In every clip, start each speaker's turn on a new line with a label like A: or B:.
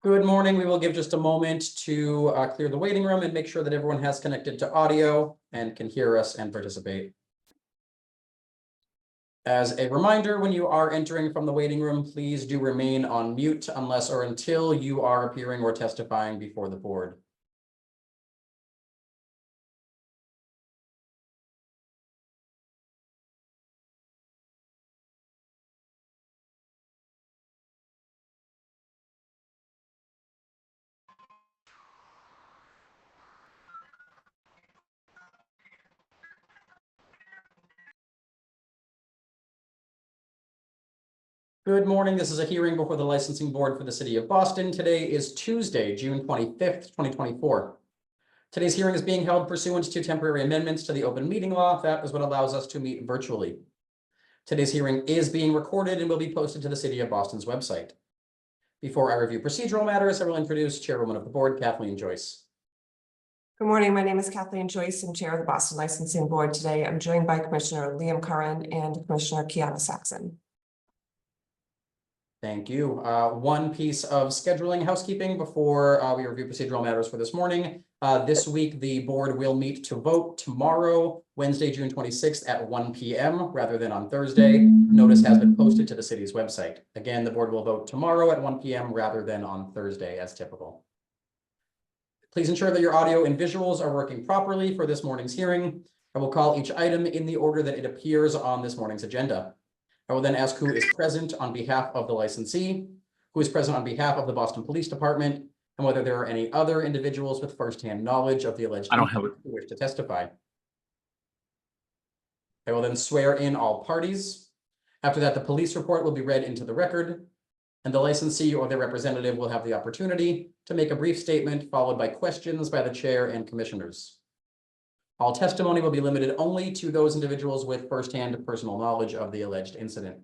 A: Good morning. We will give just a moment to clear the waiting room and make sure that everyone has connected to audio and can hear us and participate. As a reminder, when you are entering from the waiting room, please do remain on mute unless or until you are appearing or testifying before the board. Good morning. This is a hearing before the licensing board for the city of Boston. Today is Tuesday, June 25th, 2024. Today's hearing is being held pursuant to temporary amendments to the open meeting law. That is what allows us to meet virtually. Today's hearing is being recorded and will be posted to the City of Boston's website. Before I review procedural matters, I will introduce Chairwoman of the Board, Kathleen Joyce.
B: Good morning. My name is Kathleen Joyce. I'm Chair of the Boston Licensing Board today. I'm joined by Commissioner Liam Curran and Commissioner Kiana Saxon.
A: Thank you. One piece of scheduling housekeeping before we review procedural matters for this morning. This week, the board will meet to vote tomorrow, Wednesday, June 26th at 1 p.m. rather than on Thursday. Notice has been posted to the city's website. Again, the board will vote tomorrow at 1 p.m. rather than on Thursday as typical. Please ensure that your audio and visuals are working properly for this morning's hearing. I will call each item in the order that it appears on this morning's agenda. I will then ask who is present on behalf of the licensee, who is present on behalf of the Boston Police Department, and whether there are any other individuals with firsthand knowledge of the alleged incident who wish to testify. I will then swear in all parties. After that, the police report will be read into the record, and the licensee or their representative will have the opportunity to make a brief statement followed by questions by the chair and commissioners. All testimony will be limited only to those individuals with firsthand personal knowledge of the alleged incident.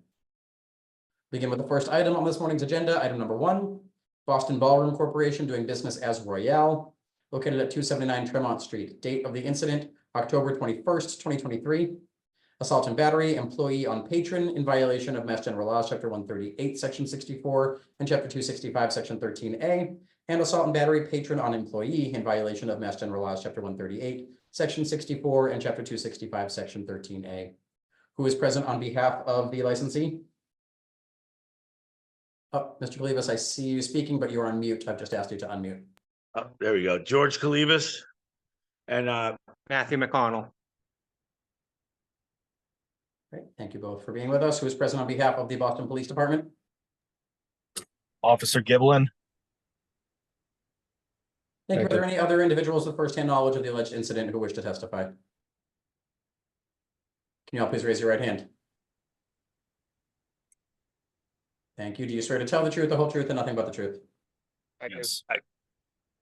A: Begin with the first item on this morning's agenda, item number 1, Boston Ballroom Corporation doing business as Royale, located at 279 Tremont Street. Date of the incident, October 21st, 2023. Assault and battery, employee on patron in violation of Mass General Laws, Chapter 138, Section 64, and Chapter 265, Section 13A, and assault and battery patron on employee in violation of Mass General Laws, Chapter 138, Section 64, and Chapter 265, Section 13A. Who is present on behalf of the licensee? Oh, Mr. Kalibas, I see you speaking, but you're on mute. I've just asked you to unmute.
C: Oh, there we go. George Kalibas and
D: Matthew McConnell.
A: Great. Thank you both for being with us. Who is present on behalf of the Boston Police Department?
E: Officer Giblin.
A: Thank you. Are there any other individuals with firsthand knowledge of the alleged incident who wish to testify? Can you all please raise your right hand? Thank you. Do you swear to tell the truth, the whole truth, and nothing but the truth?
D: I do.
E: Yes.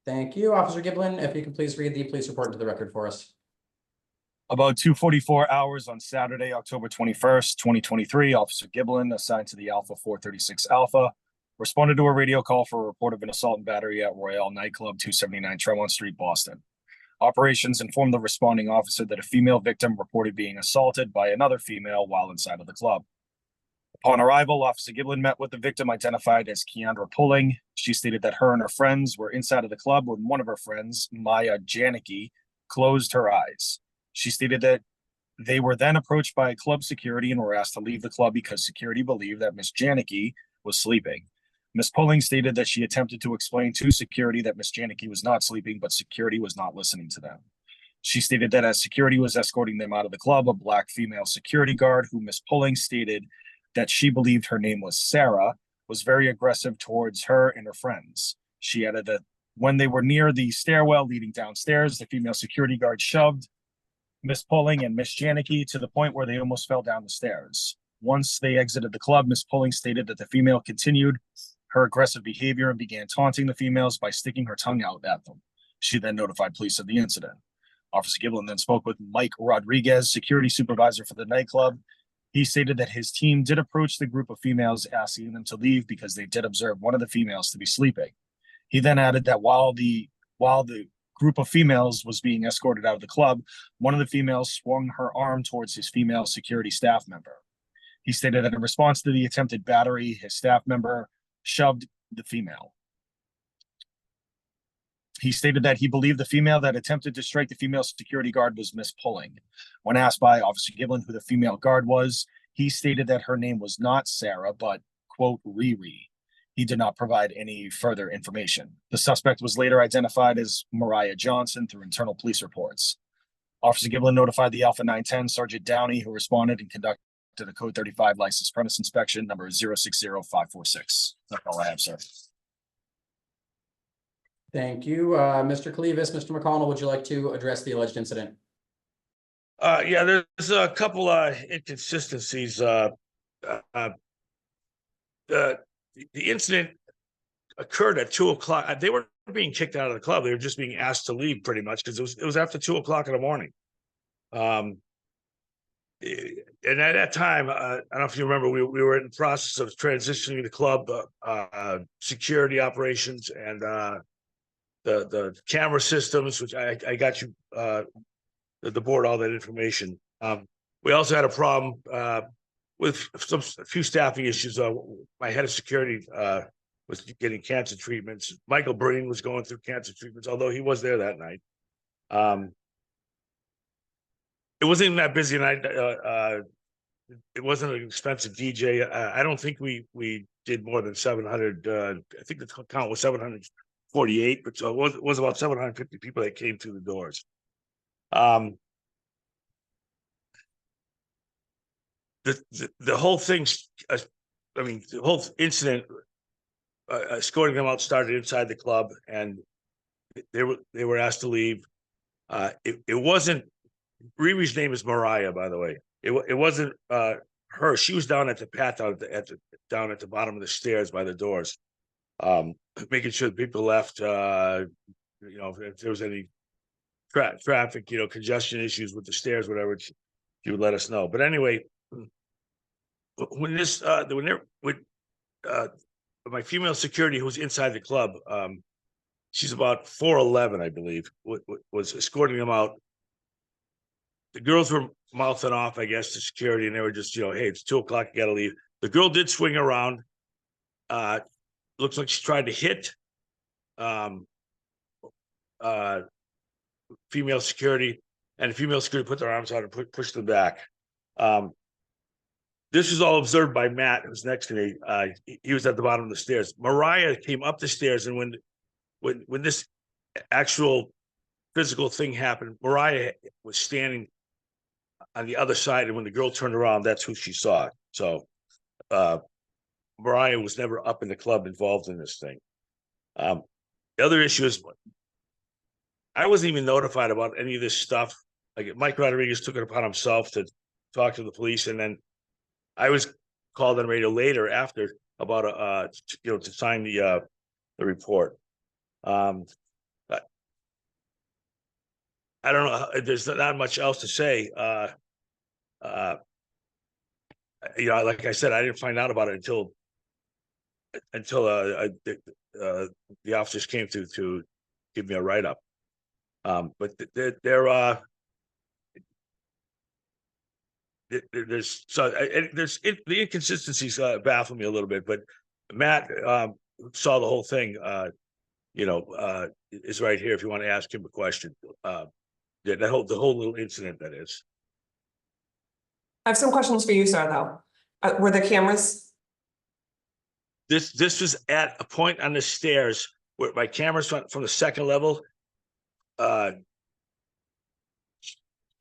A: Thank you. Officer Giblin, if you can please read the police report into the record for us.
E: About 2:44 hours on Saturday, October 21st, 2023, Officer Giblin, assigned to the Alpha 436 Alpha, responded to a radio call for a report of an assault and battery at Royale Nightclub, 279 Tremont Street, Boston. Operations informed the responding officer that a female victim reported being assaulted by another female while inside of the club. Upon arrival, Officer Giblin met with the victim identified as Keandra Pulling. She stated that her and her friends were inside of the club when one of her friends, Maya Janicki, closed her eyes. She stated that they were then approached by club security and were asked to leave the club because security believed that Miss Janicki was sleeping. Miss Pulling stated that she attempted to explain to security that Miss Janicki was not sleeping, but security was not listening to them. She stated that as security was escorting them out of the club, a black female security guard, who Miss Pulling stated that she believed her name was Sarah, was very aggressive towards her and her friends. She added that when they were near the stairwell leading downstairs, the female security guard shoved Miss Pulling and Miss Janicki to the point where they almost fell down the stairs. Once they exited the club, Miss Pulling stated that the female continued her aggressive behavior and began taunting the females by sticking her tongue out at them. She then notified police of the incident. Officer Giblin then spoke with Mike Rodriguez, security supervisor for the nightclub. He stated that his team did approach the group of females asking them to leave because they did observe one of the females to be sleeping. He then added that while the group of females was being escorted out of the club, one of the females swung her arm towards his female security staff member. He stated that in response to the attempted battery, his staff member shoved the female. He stated that he believed the female that attempted to strike the female security guard was Miss Pulling. When asked by Officer Giblin who the female guard was, he stated that her name was not Sarah, but, quote, Riri. He did not provide any further information. The suspect was later identified as Mariah Johnson through internal police reports. Officer Giblin notified the Alpha 910 Sergeant Downey, who responded and conducted a Code 35 license premise inspection number 060546. That's all I have, sir.
A: Thank you. Mr. Cleavis, Mr. McConnell, would you like to address the alleged incident?
C: Yeah, there's a couple inconsistencies. The incident occurred at 2:00. They weren't being kicked out of the club. They were just being asked to leave pretty much because it was after 2:00 in the morning. And at that time, I don't know if you remember, we were in the process of transitioning the club, security operations and the camera systems, which I got you the board all that information. We also had a problem with a few staffing issues. My head of security was getting cancer treatments. Michael Breen was going through cancer treatments, although he was there that night. It wasn't even that busy night. It wasn't an expensive DJ. I don't think we did more than 700. I think the count was 748, but so it was about 750 people that came through the doors. The whole thing, I mean, the whole incident, escorting them out started inside the club, and they were asked to leave. It wasn't. Riri's name is Mariah, by the way. It wasn't her. She was down at the path down at the bottom of the stairs by the doors, making sure people left. You know, if there was any traffic, congestion issues with the stairs, whatever, she would let us know. But anyway, when my female security who was inside the club, she's about 4'11", I believe, was escorting them out. The girls were mouthing off, I guess, to security, and they were just, hey, it's 2:00, you gotta leave. The girl did swing around. Looks like she tried to hit female security, and the female security put their arms out and pushed them back. This was all observed by Matt, who's next to me. He was at the bottom of the stairs. Mariah came up the stairs, and when this actual physical thing happened, Mariah was standing on the other side, and when the girl turned around, that's who she saw. So Mariah was never up in the club involved in this thing. The other issue is I wasn't even notified about any of this stuff. Like, Mike Rodriguez took it upon himself to talk to the police, and then I was called on radio later after about to sign the report. I don't know. There's not much else to say. Like I said, I didn't find out about it until the officers came to give me a write up. But there's the inconsistencies baffle me a little bit. But Matt saw the whole thing. Is right here if you want to ask him a question. The whole little incident, that is.
B: I have some questions for you, sir, though. Were there cameras?
C: This was at a point on the stairs where my cameras from the second level. You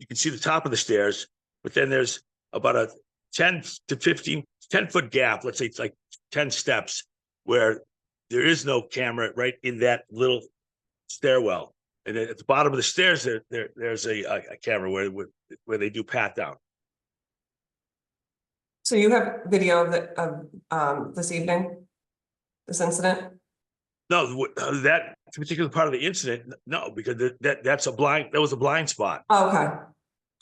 C: can see the top of the stairs, but then there's about a 10 foot gap. Let's say it's like 10 steps where there is no camera right in that little stairwell. And then at the bottom of the stairs, there's a camera where they do pat down.
B: So you have video of this evening, this incident?
C: No, that particular part of the incident, no, because that was a blind spot.
B: Oh, okay,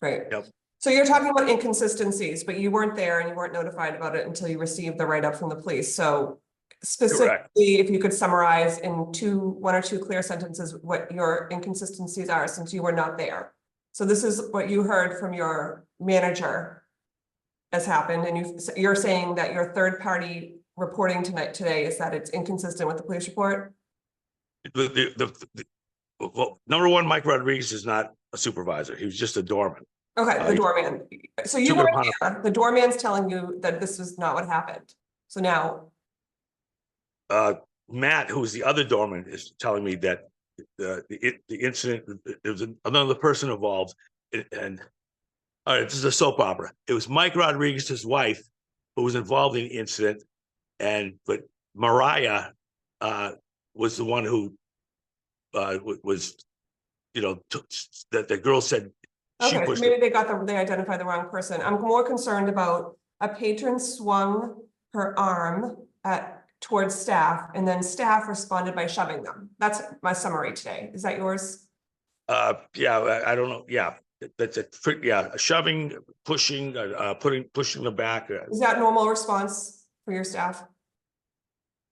B: great.
C: Yep.
B: So you're talking about inconsistencies, but you weren't there and you weren't notified about it until you received the write-up from the police. So specifically, if you could summarize in one or two clear sentences what your inconsistencies are, since you were not there. So this is what you heard from your manager has happened, and you're saying that your third party reporting today is that it's inconsistent with the police report?
C: Well, number one, Mike Rodriguez is not a supervisor. He was just a doorman.
B: Okay, the doorman. So you
C: Super
B: weren't
C: Hunter.
B: there. The doorman's telling you that this was not what happened. So now,
C: Matt, who was the other doorman, is telling me that the incident, there was another person involved, and all right, this is a soap opera. It was Mike Rodriguez's wife who was involved in the incident, but Mariah was the one who was, that the girl said she
B: okay, so
C: pushed
B: maybe
C: it.
B: they identified the wrong person. I'm more concerned about a patron swung her arm towards staff and then staff responded by shoving them. That's my summary today. Is that yours?
C: Yeah, I don't know. Yeah, that's a shoving, pushing, pushing them back.
B: Is that normal response for your staff?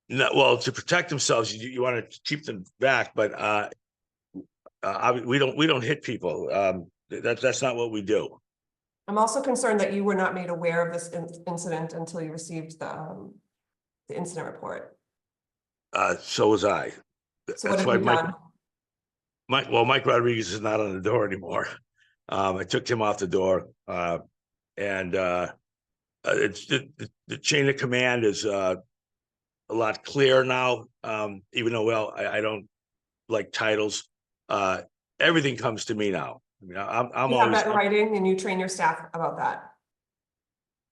C: No, well, to protect themselves, you want to keep them back, but we don't hit people. That's not what we do.
B: I'm also concerned that you were not made aware of this incident until you received the incident report.
C: So was I.
B: So what
C: That's
B: have
C: why
B: you done?
C: Mike Rodriguez is not on the door anymore. I took him off the door, and it's the chain of command is a lot clearer now. Even though, I don't like titles. Everything comes to me now. I mean, I'm
B: You have
C: always.
B: that in writing and you train your staff about that.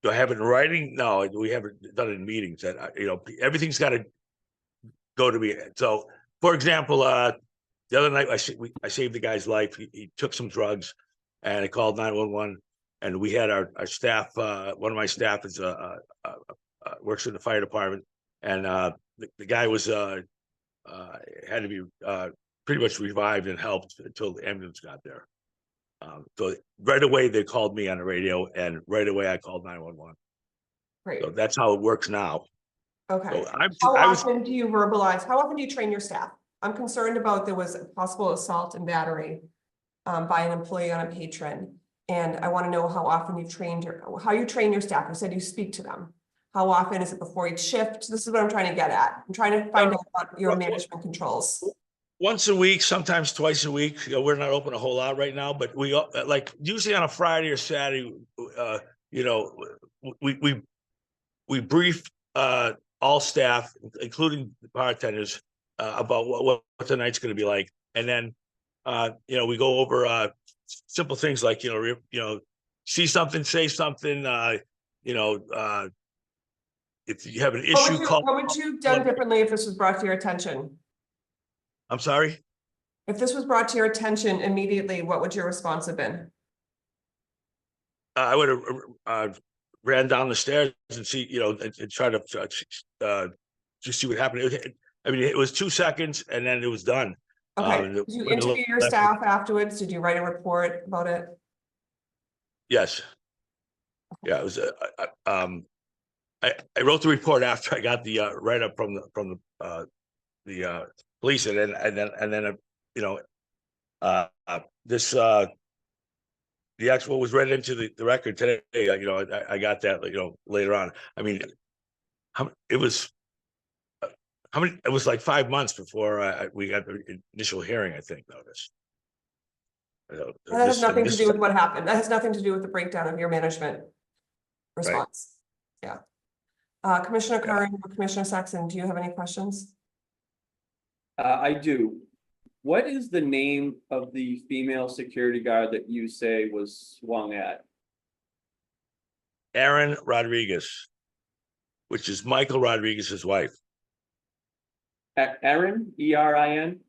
C: Do I have it in writing? No, we haven't done it in meetings. That everything's got to go to me. So, for example, the other night I saved the guy's life. He took some drugs, and I called 911. And we had our staff. One of my staff is works in the fire department, and the guy was had to be pretty much revived and helped until the ambulance got there. So right away they called me on the radio, and right away I called 911.
B: Great.
C: So that's how it works now.
B: Okay.
C: So
B: How often do you verbalize? How often do you train your staff? I'm concerned about there was a possible assault and battery by an employee on a patron. And I want to know how often you've trained how you train your staff. You said you speak to them. How often is it before each shift? This is what I'm trying to get at. I'm trying to find out what your management controls.
C: Once a week, sometimes twice a week. We're not open a whole lot right now, but we like usually on a Friday or Saturday. We brief all staff, including the bartenders, about what the night's going to be like, and then we go over simple things like see something, say something. If you have an issue, call.
B: What would you have done differently if this was brought to your attention?
C: I'm sorry.
B: If this was brought to your attention immediately, what would your response have been?
C: I would have ran down the stairs and see, and try to just see what happened. I mean, it was 2 seconds and then it was done.
B: Okay, did you interview your staff afterwards? Did you write a report about it?
C: Yes. Yeah, it was. I wrote the report after I got the write-up from the police, and then this the actual was read into the record today. I got that later on. I mean, it was it was like 5 months before we got the initial hearing, I think, notice.
B: That has nothing to do with what happened. That has nothing to do with the breakdown of your management response. Yeah. Commissioner Curran or Commissioner Saxon, do you have any questions?
F: I do. What is the name of the female security guard that you say was swung at?
C: Erin Rodriguez, which is Michael Rodriguez's wife.
F: Erin, E-R-I-N?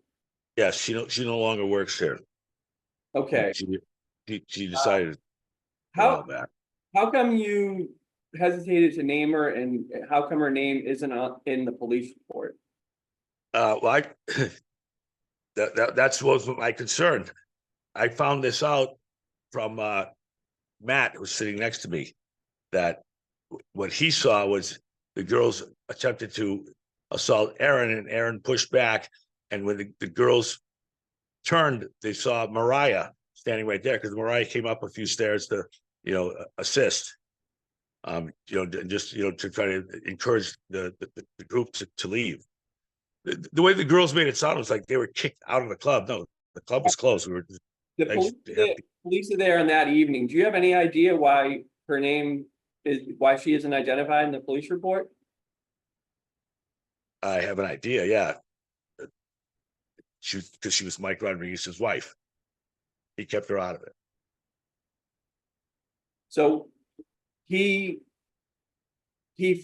C: Yes, she no longer works here.
F: Okay.
C: She decided a while
F: How
C: back.
F: come you hesitated to name her, and how come her name isn't in the police report?
C: Well, that's was my concern. I found this out from Matt, who's sitting next to me, that what he saw was the girls attempted to assault Erin, and Erin pushed back. And when the girls turned, they saw Mariah standing right there, because Mariah came up a few stairs to, assist. Just to try to encourage the group to leave. The way the girls made it sound was like they were kicked out of the club. No, The club was closed. We were,
F: The
C: I
F: police,
C: used to have-
F: police are there on that evening. Do you have any idea why her name is, why she isn't identified in the police report?
C: I have an idea, yeah. Because she was Mike Rodriguez's wife. He kept her out of it.
F: So he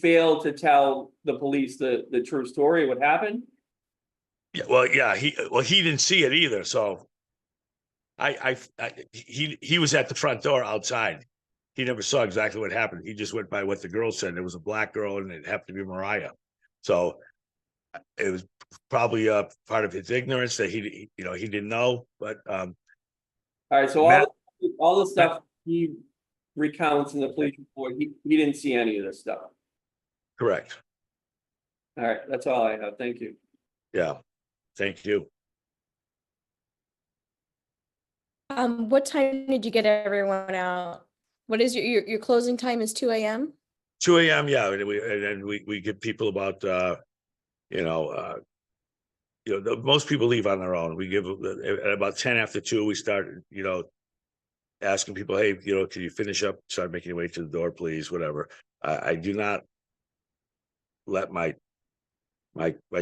F: failed to tell the police the true story, what happened?
C: Yeah, well, yeah, he didn't see it either, so. He was at the front door outside. He never saw exactly what happened. He just went by what the girl said. There was a black girl and it happened to be Mariah. So it was probably part of his ignorance that he didn't know, but
F: All right, so
C: Matt-
F: all the stuff he recounts in the police report, he didn't see any of this stuff.
C: correct.
F: All right, that's all I have. Thank you.
C: Yeah, thank you.
G: What time did you get everyone out? What is your closing time is 2 a.m.?
C: 2 a.m. Yeah, and we give people about most people leave on their own. We give at about 10 after 2, we start, asking people, hey, can you finish up, start making your way to the door, please, whatever. I do not let my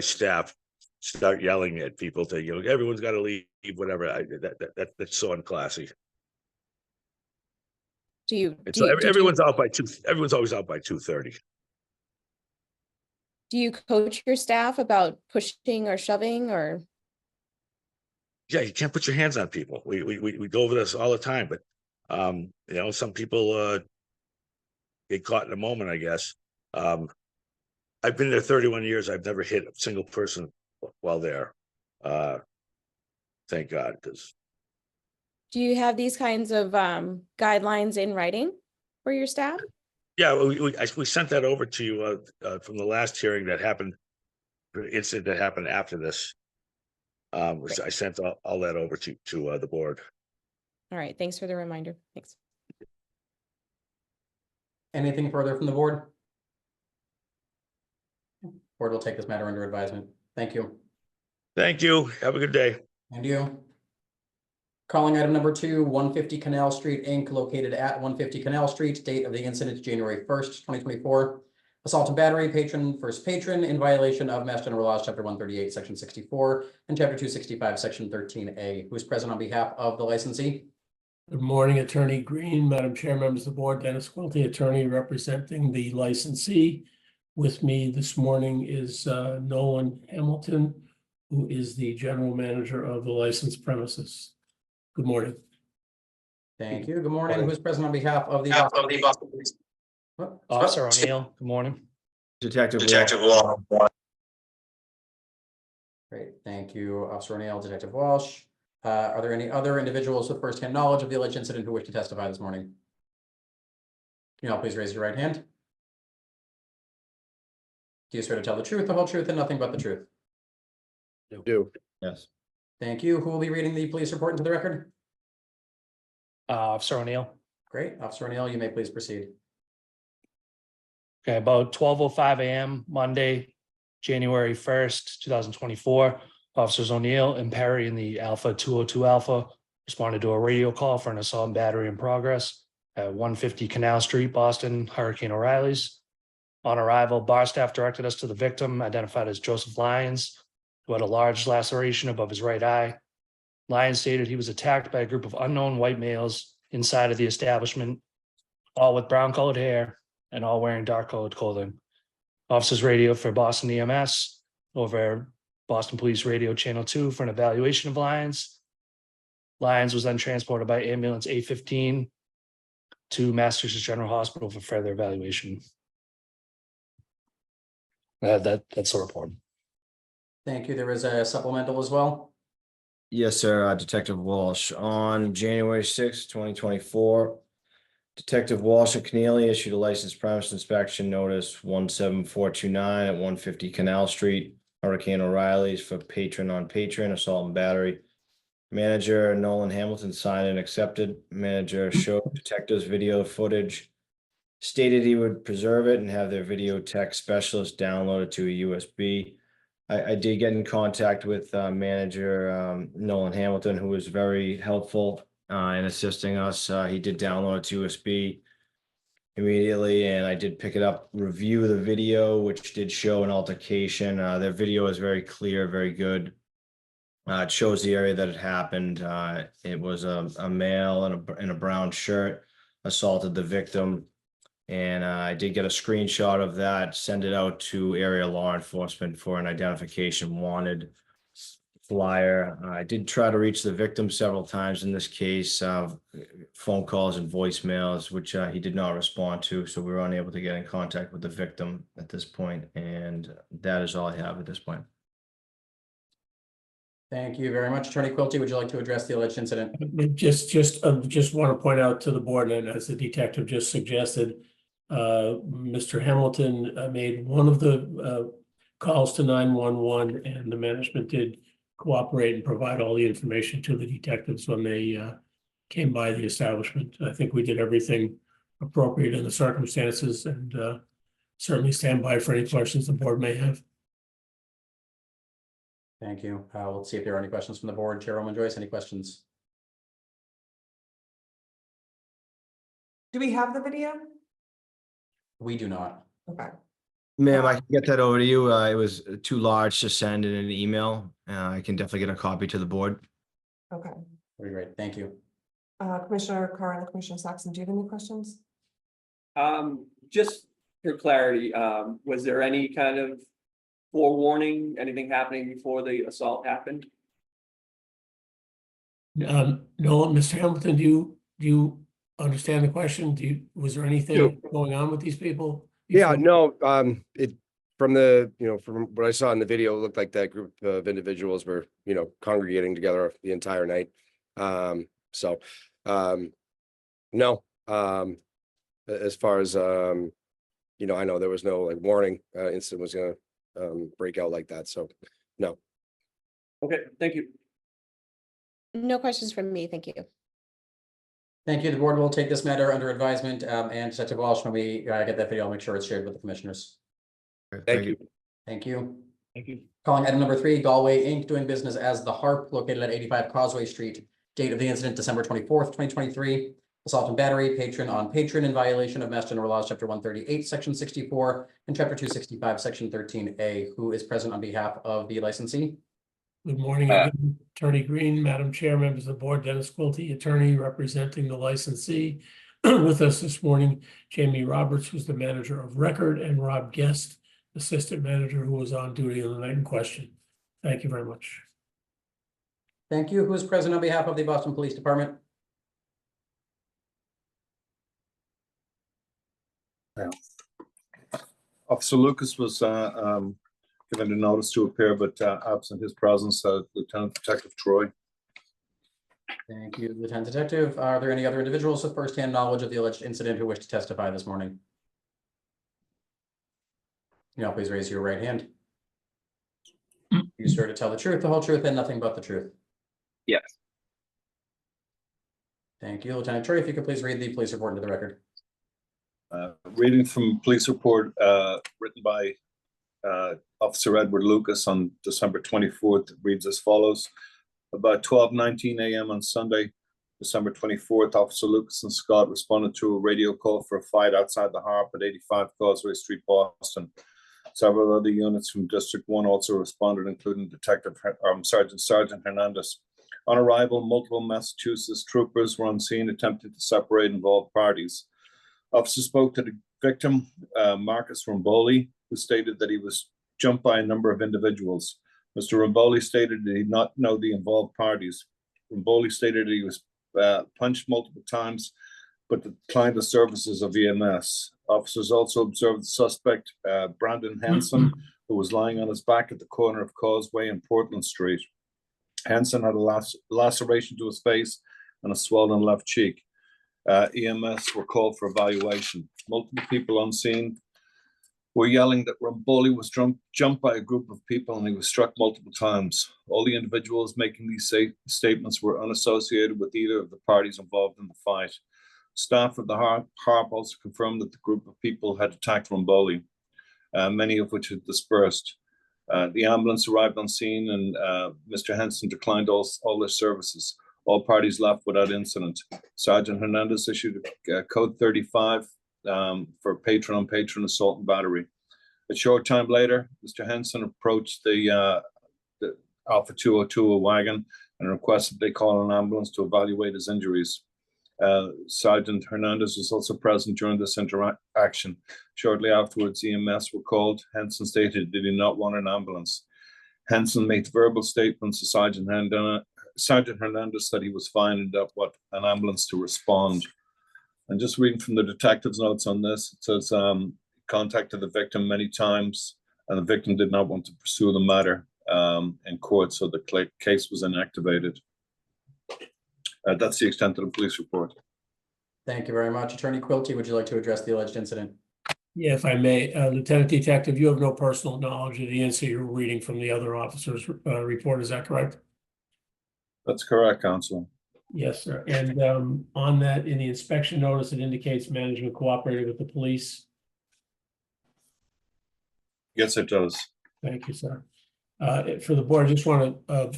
C: staff start yelling at people to, everyone's got to leave, whatever. That's so unclassy. Everyone's out by 2. Everyone's always out by 2:30.
G: Do you coach your staff about pushing or shoving or?
C: Yeah, you can't put your hands on people. We go over this all the time, but some people get caught in a moment, I guess. I've been there 31 years. I've never hit a single person while there. Thank God, because
G: Do you have these kinds of guidelines in writing for your staff?
C: yeah, we sent that over to you from the last hearing that happened, the incident that happened after this. I sent all that over to the board.
G: All right, thanks for the reminder. Thanks.
A: Anything further from the board? Board will take this matter under advisement. Thank you.
C: Thank you. Have a good day.
A: And you. Calling item number 2, 150 Canal Street, Inc., located at 150 Canal Street, date of the incident, January 1st, 2024. Assault and battery, first patron, in violation of Mass General Laws, Chapter 138, Section 64, and Chapter 265, Section 13A. Who is present on behalf of the licensee?
H: Good morning, Attorney Green, Madam Chair, members of the board, Dennis Quilty, attorney representing the licensee. With me this morning is Nolan Hamilton, who is the general manager of the licensed premises. Good morning.
A: Thank you. Good morning. Who's present on behalf of the?
I: Officer O'Neill, good morning.
J: Detective
A: Wall. Great. Thank you, Officer O'Neill, Detective Walsh. Are there any other individuals with firsthand knowledge of the alleged incident who wish to testify this morning? Can you all please raise your right hand? Do you swear to tell the truth, the whole truth, and nothing but the truth?
J: Do. Yes.
A: Thank you. Who will be reading the police report into the record?
I: Officer O'Neill.
A: Great. Officer O'Neill, you may please proceed.
I: Okay, about 12:05 a.m. Monday, January 1st, 2024, Officers O'Neill and Perry in the Alpha 202 Alpha responded to a radio call for an assault and battery in progress at 150 Canal Street, Boston, Hurricane O'Reilly's. On arrival, bar staff directed us to the victim, identified as Joseph Lyons, who had a large laceration above his right eye. Lyons stated he was attacked by a group of unknown white males inside of the establishment, all with brown colored hair and all wearing dark colored clothing. Officers radioed for Boston EMS over Boston Police Radio Channel 2 for an evaluation of Lyons. Lyons was then transported by ambulance 815 to Massachusetts General Hospital for further evaluation. That's the report.
A: Thank you. There is a supplemental as well.
J: Yes, sir. Detective Walsh. On January 6th, 2024, Detective Walsh of Keneally issued a licensed premise inspection notice 17429 at 150 Canal Street, Hurricane O'Reilly's for patron on patron, assault and battery. Manager Nolan Hamilton signed and accepted. Manager showed detectives video footage, stated he would preserve it and have their video tech specialist download it to a USB. I did get in contact with manager Nolan Hamilton, who was very helpful in assisting us. He did download its USB immediately, and I did pick it up, review the video, which did show an altercation. Their video is very clear, very good. It shows the area that it happened. It was a male in a brown shirt assaulted the victim. And I did get a screenshot of that, send it out to area law enforcement for an identification wanted flyer. I did try to reach the victim several times in this case, phone calls and voicemails, which he did not respond to. So we were unable to get in contact with the victim at this point, and that is all I have at this point.
A: Thank you very much. Attorney Quilty, would you like to address the alleged incident?
H: Just want to point out to the board, and as the detective just suggested, Mr. Hamilton made one of the calls to 911, and the management did cooperate and provide all the information to the detectives when they came by the establishment. I think we did everything appropriate in the circumstances, and certainly stand by for any questions the board may have.
A: Thank you. Let's see if there are any questions from the board. Chairwoman Joyce, any questions?
B: Do we have the video?
A: We do not.
B: Okay.
J: Ma'am, I can get that over to you. It was too large to send in an email. I can definitely get a copy to the board.
B: Okay.
A: Very great. Thank you.
B: Commissioner Carr and Commissioner Saxon, do you have any questions?
F: Just for clarity, was there any kind of forewarning, anything happening before the assault happened?
H: No, Mr. Hamilton, do you understand the question? Was there anything going on with these people?
K: Yeah, no, from the, from what I saw in the video, it looked like that group of individuals were, congregating together the entire night. No, as far as, I know there was no like warning, incident was gonna, break out like that. So, no.
F: Okay, thank you.
G: No questions from me, thank you.
A: Thank you. The board will take this matter under advisement, and Detective Walsh, when we get that video, I'll make sure it's shared with the commissioners.
K: Thank you.
A: Thank you.
C: Thank you.
A: Calling item number 3, Galway Inc. doing business as The Harp located at 85 Causeway Street. Date of the incident, December 24th, 2023. Assault and battery, patron on patron in violation of Mass General Laws, Chapter 138, Section 64, and Chapter 265, Section 13A. Who is present on behalf of the licensee?
H: Good morning, again, Attorney Green, Madam Chair, members of the board, Dennis Quilty, attorney representing the licensee. With us this morning, Jamie Roberts, who's the manager of record, and Rob Guest, assistant manager, who was on duty on the night in question. Thank you very much.
A: Thank you. Who is present on behalf of the Boston Police Department?
L: Officer Lucas was given a notice to appear, but absent his presence, Lieutenant Detective Troy.
A: Thank you, Lieutenant Detective. Are there any other individuals with firsthand knowledge of the alleged incident who wish to testify this morning? Now, please raise your right hand. You swear to tell the truth, the whole truth, and nothing but the truth.
F: Yes.
A: Thank you, Lieutenant Troy. If you could please read the police report into the record.
L: Reading from police report written by Officer Edward Lucas on December 24th, it reads as follows. About 12:19 a.m. on Sunday, December 24th, Officer Lucas and Scott responded to a radio call for a fight outside the Harp at 85 Causeway Street, Boston. Several other units from District 1 also responded, including Sergeant Hernandez. On arrival, multiple Massachusetts troopers were on scene attempting to separate involved parties. Officer spoke to the victim, Marcus Romboli, who stated that he was jumped by a number of individuals. Mr. Romboli stated that he did not know the involved parties. Romboli stated that he was punched multiple times, but declined the services of EMS. Officers also observed the suspect, Brandon Henson, who was lying on his back at the corner of Causeway and Portland Street. Henson had a laceration to his face and a swollen left cheek. EMS were called for evaluation. Multiple people on scene were yelling that Romboli was jumped by a group of people and he was struck multiple times. All the individuals making these statements were unassociated with either of the parties involved in the fight. Staff of the Harp also confirmed that the group of people had attacked Romboli, many of which had dispersed. The ambulance arrived on scene and Mr. Henson declined all their services. All parties left without incident. Sergeant Hernandez issued code 35 for patron-on-patron assault and battery. A short time later, Mr. Henson approached the Alpha 202 wagon and requested they call an ambulance to evaluate his injuries. Sergeant Hernandez was also present during this interaction. Shortly afterwards, EMS were called. Henson stated he did not want an ambulance. Henson made verbal statements to Sergeant Hernandez that he was fine and that what an ambulance to respond. And just reading from the detective's notes on this, it says contacted the victim many times and the victim did not want to pursue the matter in court, so the case was inactivated. That's the extent of the police report.
A: Thank you very much. Attorney Quilty, would you like to address the alleged incident?
H: Yeah, if I may, Lieutenant Detective, you have no personal knowledge of the incident. You're reading from the other officer's report. Is that correct?
L: That's correct, Counsel.
H: Yes, sir. And on that, in the inspection notice, it indicates management cooperated with the police.
L: Yes, it does.
H: Thank you, sir. For the board, I just want to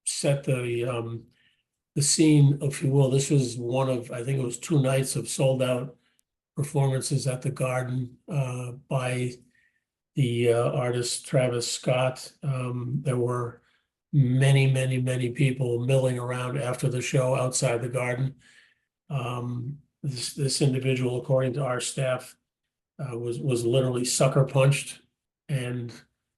H: set the scene, if you will. This was one of, I think it was 2 nights of sold out performances at the Garden by the artist Travis Scott. There were many people milling around after the show outside the Garden. This individual, according to our staff, was literally sucker punched, and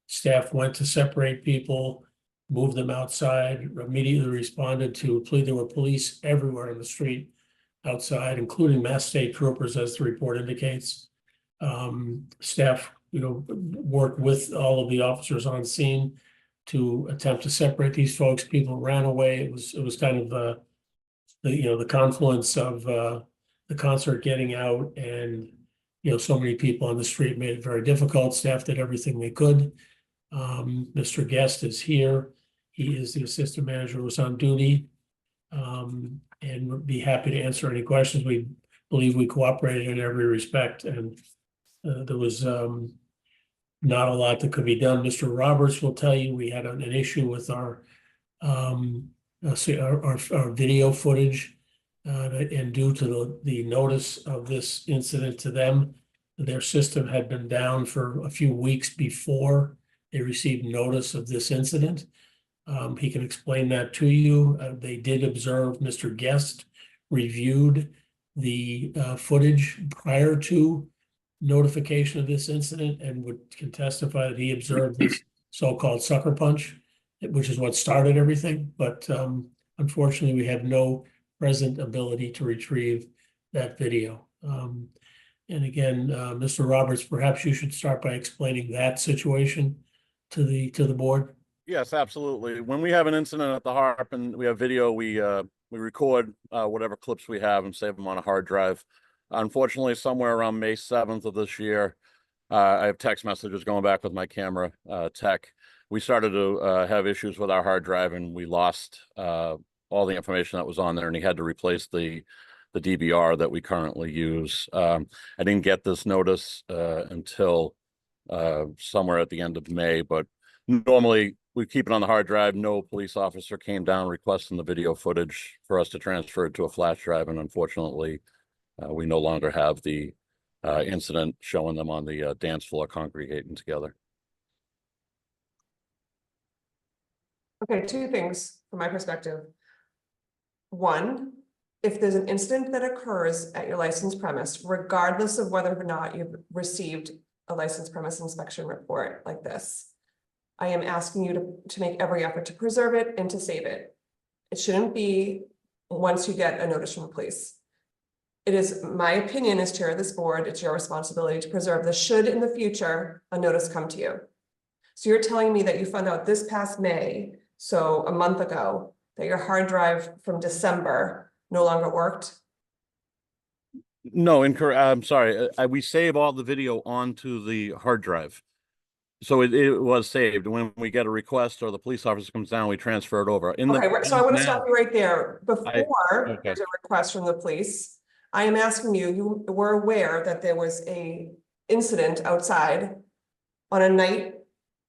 H: staff went to separate people, moved them outside, immediately responded to a plea. There were police everywhere in the street outside, including Mass State Troopers, as the report indicates. Staff, worked with all of the officers on scene to attempt to separate these folks. People ran away. It was kind of the confluence of the concert getting out and so many people on the street made it very difficult. Staff did everything they could. Mr. Guest is here. He is the assistant manager who was on duty, and would be happy to answer any questions. We believe we cooperated in every respect, and there was not a lot that could be done. Mr. Roberts will tell you we had an issue with our video footage, and due to the notice of this incident to them, their system had been down for a few weeks before they received notice of this incident. He can explain that to you. They did observe Mr. Guest reviewed the footage prior to notification of this incident and can testify that he observed this so-called sucker punch, which is what started everything. But unfortunately, we have no present ability to retrieve that video. And again, Mr. Roberts, perhaps you should start by explaining that situation to the board.
M: Yes, absolutely. When we have an incident at the Harp and we have video, we record whatever clips we have and save them on a hard drive. Unfortunately, somewhere around May 7th of this year, I have text messages going back with my camera tech. We started to have issues with our hard drive and we lost all the information that was on there, and he had to replace the DVR that we currently use. I didn't get this notice until somewhere at the end of May, but normally we keep it on the hard drive. No police officer came down requesting the video footage for us to transfer it to a flash drive, and unfortunately, we no longer have the incident showing them on the dance floor congregating together.
B: Okay, 2 things from my perspective. 1, if there's an incident that occurs at your licensed premise, regardless of whether or not you've received a licensed premise inspection report like this, I am asking you to make every effort to preserve it and to save it. It shouldn't be once you get a notice from the police. It is my opinion as chair of this board, it's your responsibility to preserve this should in the future a notice come to you. So you're telling me that you found out this past May, so a month ago, that your hard drive from December no longer worked?
M: No, incorrect. I'm sorry. We save all the video onto the hard drive. So it was saved. When we get a request or the police officer comes down, we transfer it over.
B: Okay, so I want to stop you right there. Before
M: okay.
B: there's a request from the police, I am asking you, you were aware that there was a incident outside on a night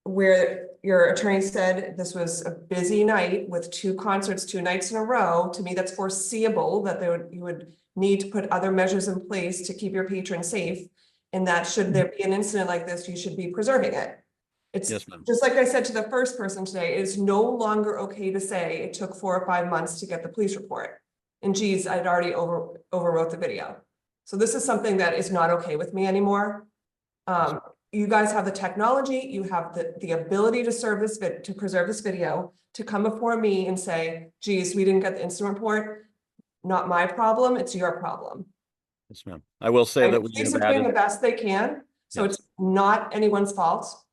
B: where your attorney said this was a busy night with 2 concerts, 2 nights in a row. To me, that's foreseeable that you would need to put other measures in place to keep your patrons safe. And that should there be an incident like this, you should be preserving it. It's
M: Yes, ma'am.
B: just like I said to the first person today, it is no longer okay to say it took 4 or 5 months to get the police report. And geez, I'd already overwrote the video. So this is something that is not okay with me anymore. You guys have the technology, you have the ability to preserve this video, to come before me and say, geez, we didn't get the incident report. Not my problem, it's your problem.
M: Yes, ma'am. I will say that we
B: Police
M: have
B: are doing the
M: added,
B: best they can, so
M: Yes.
B: it's not anyone's fault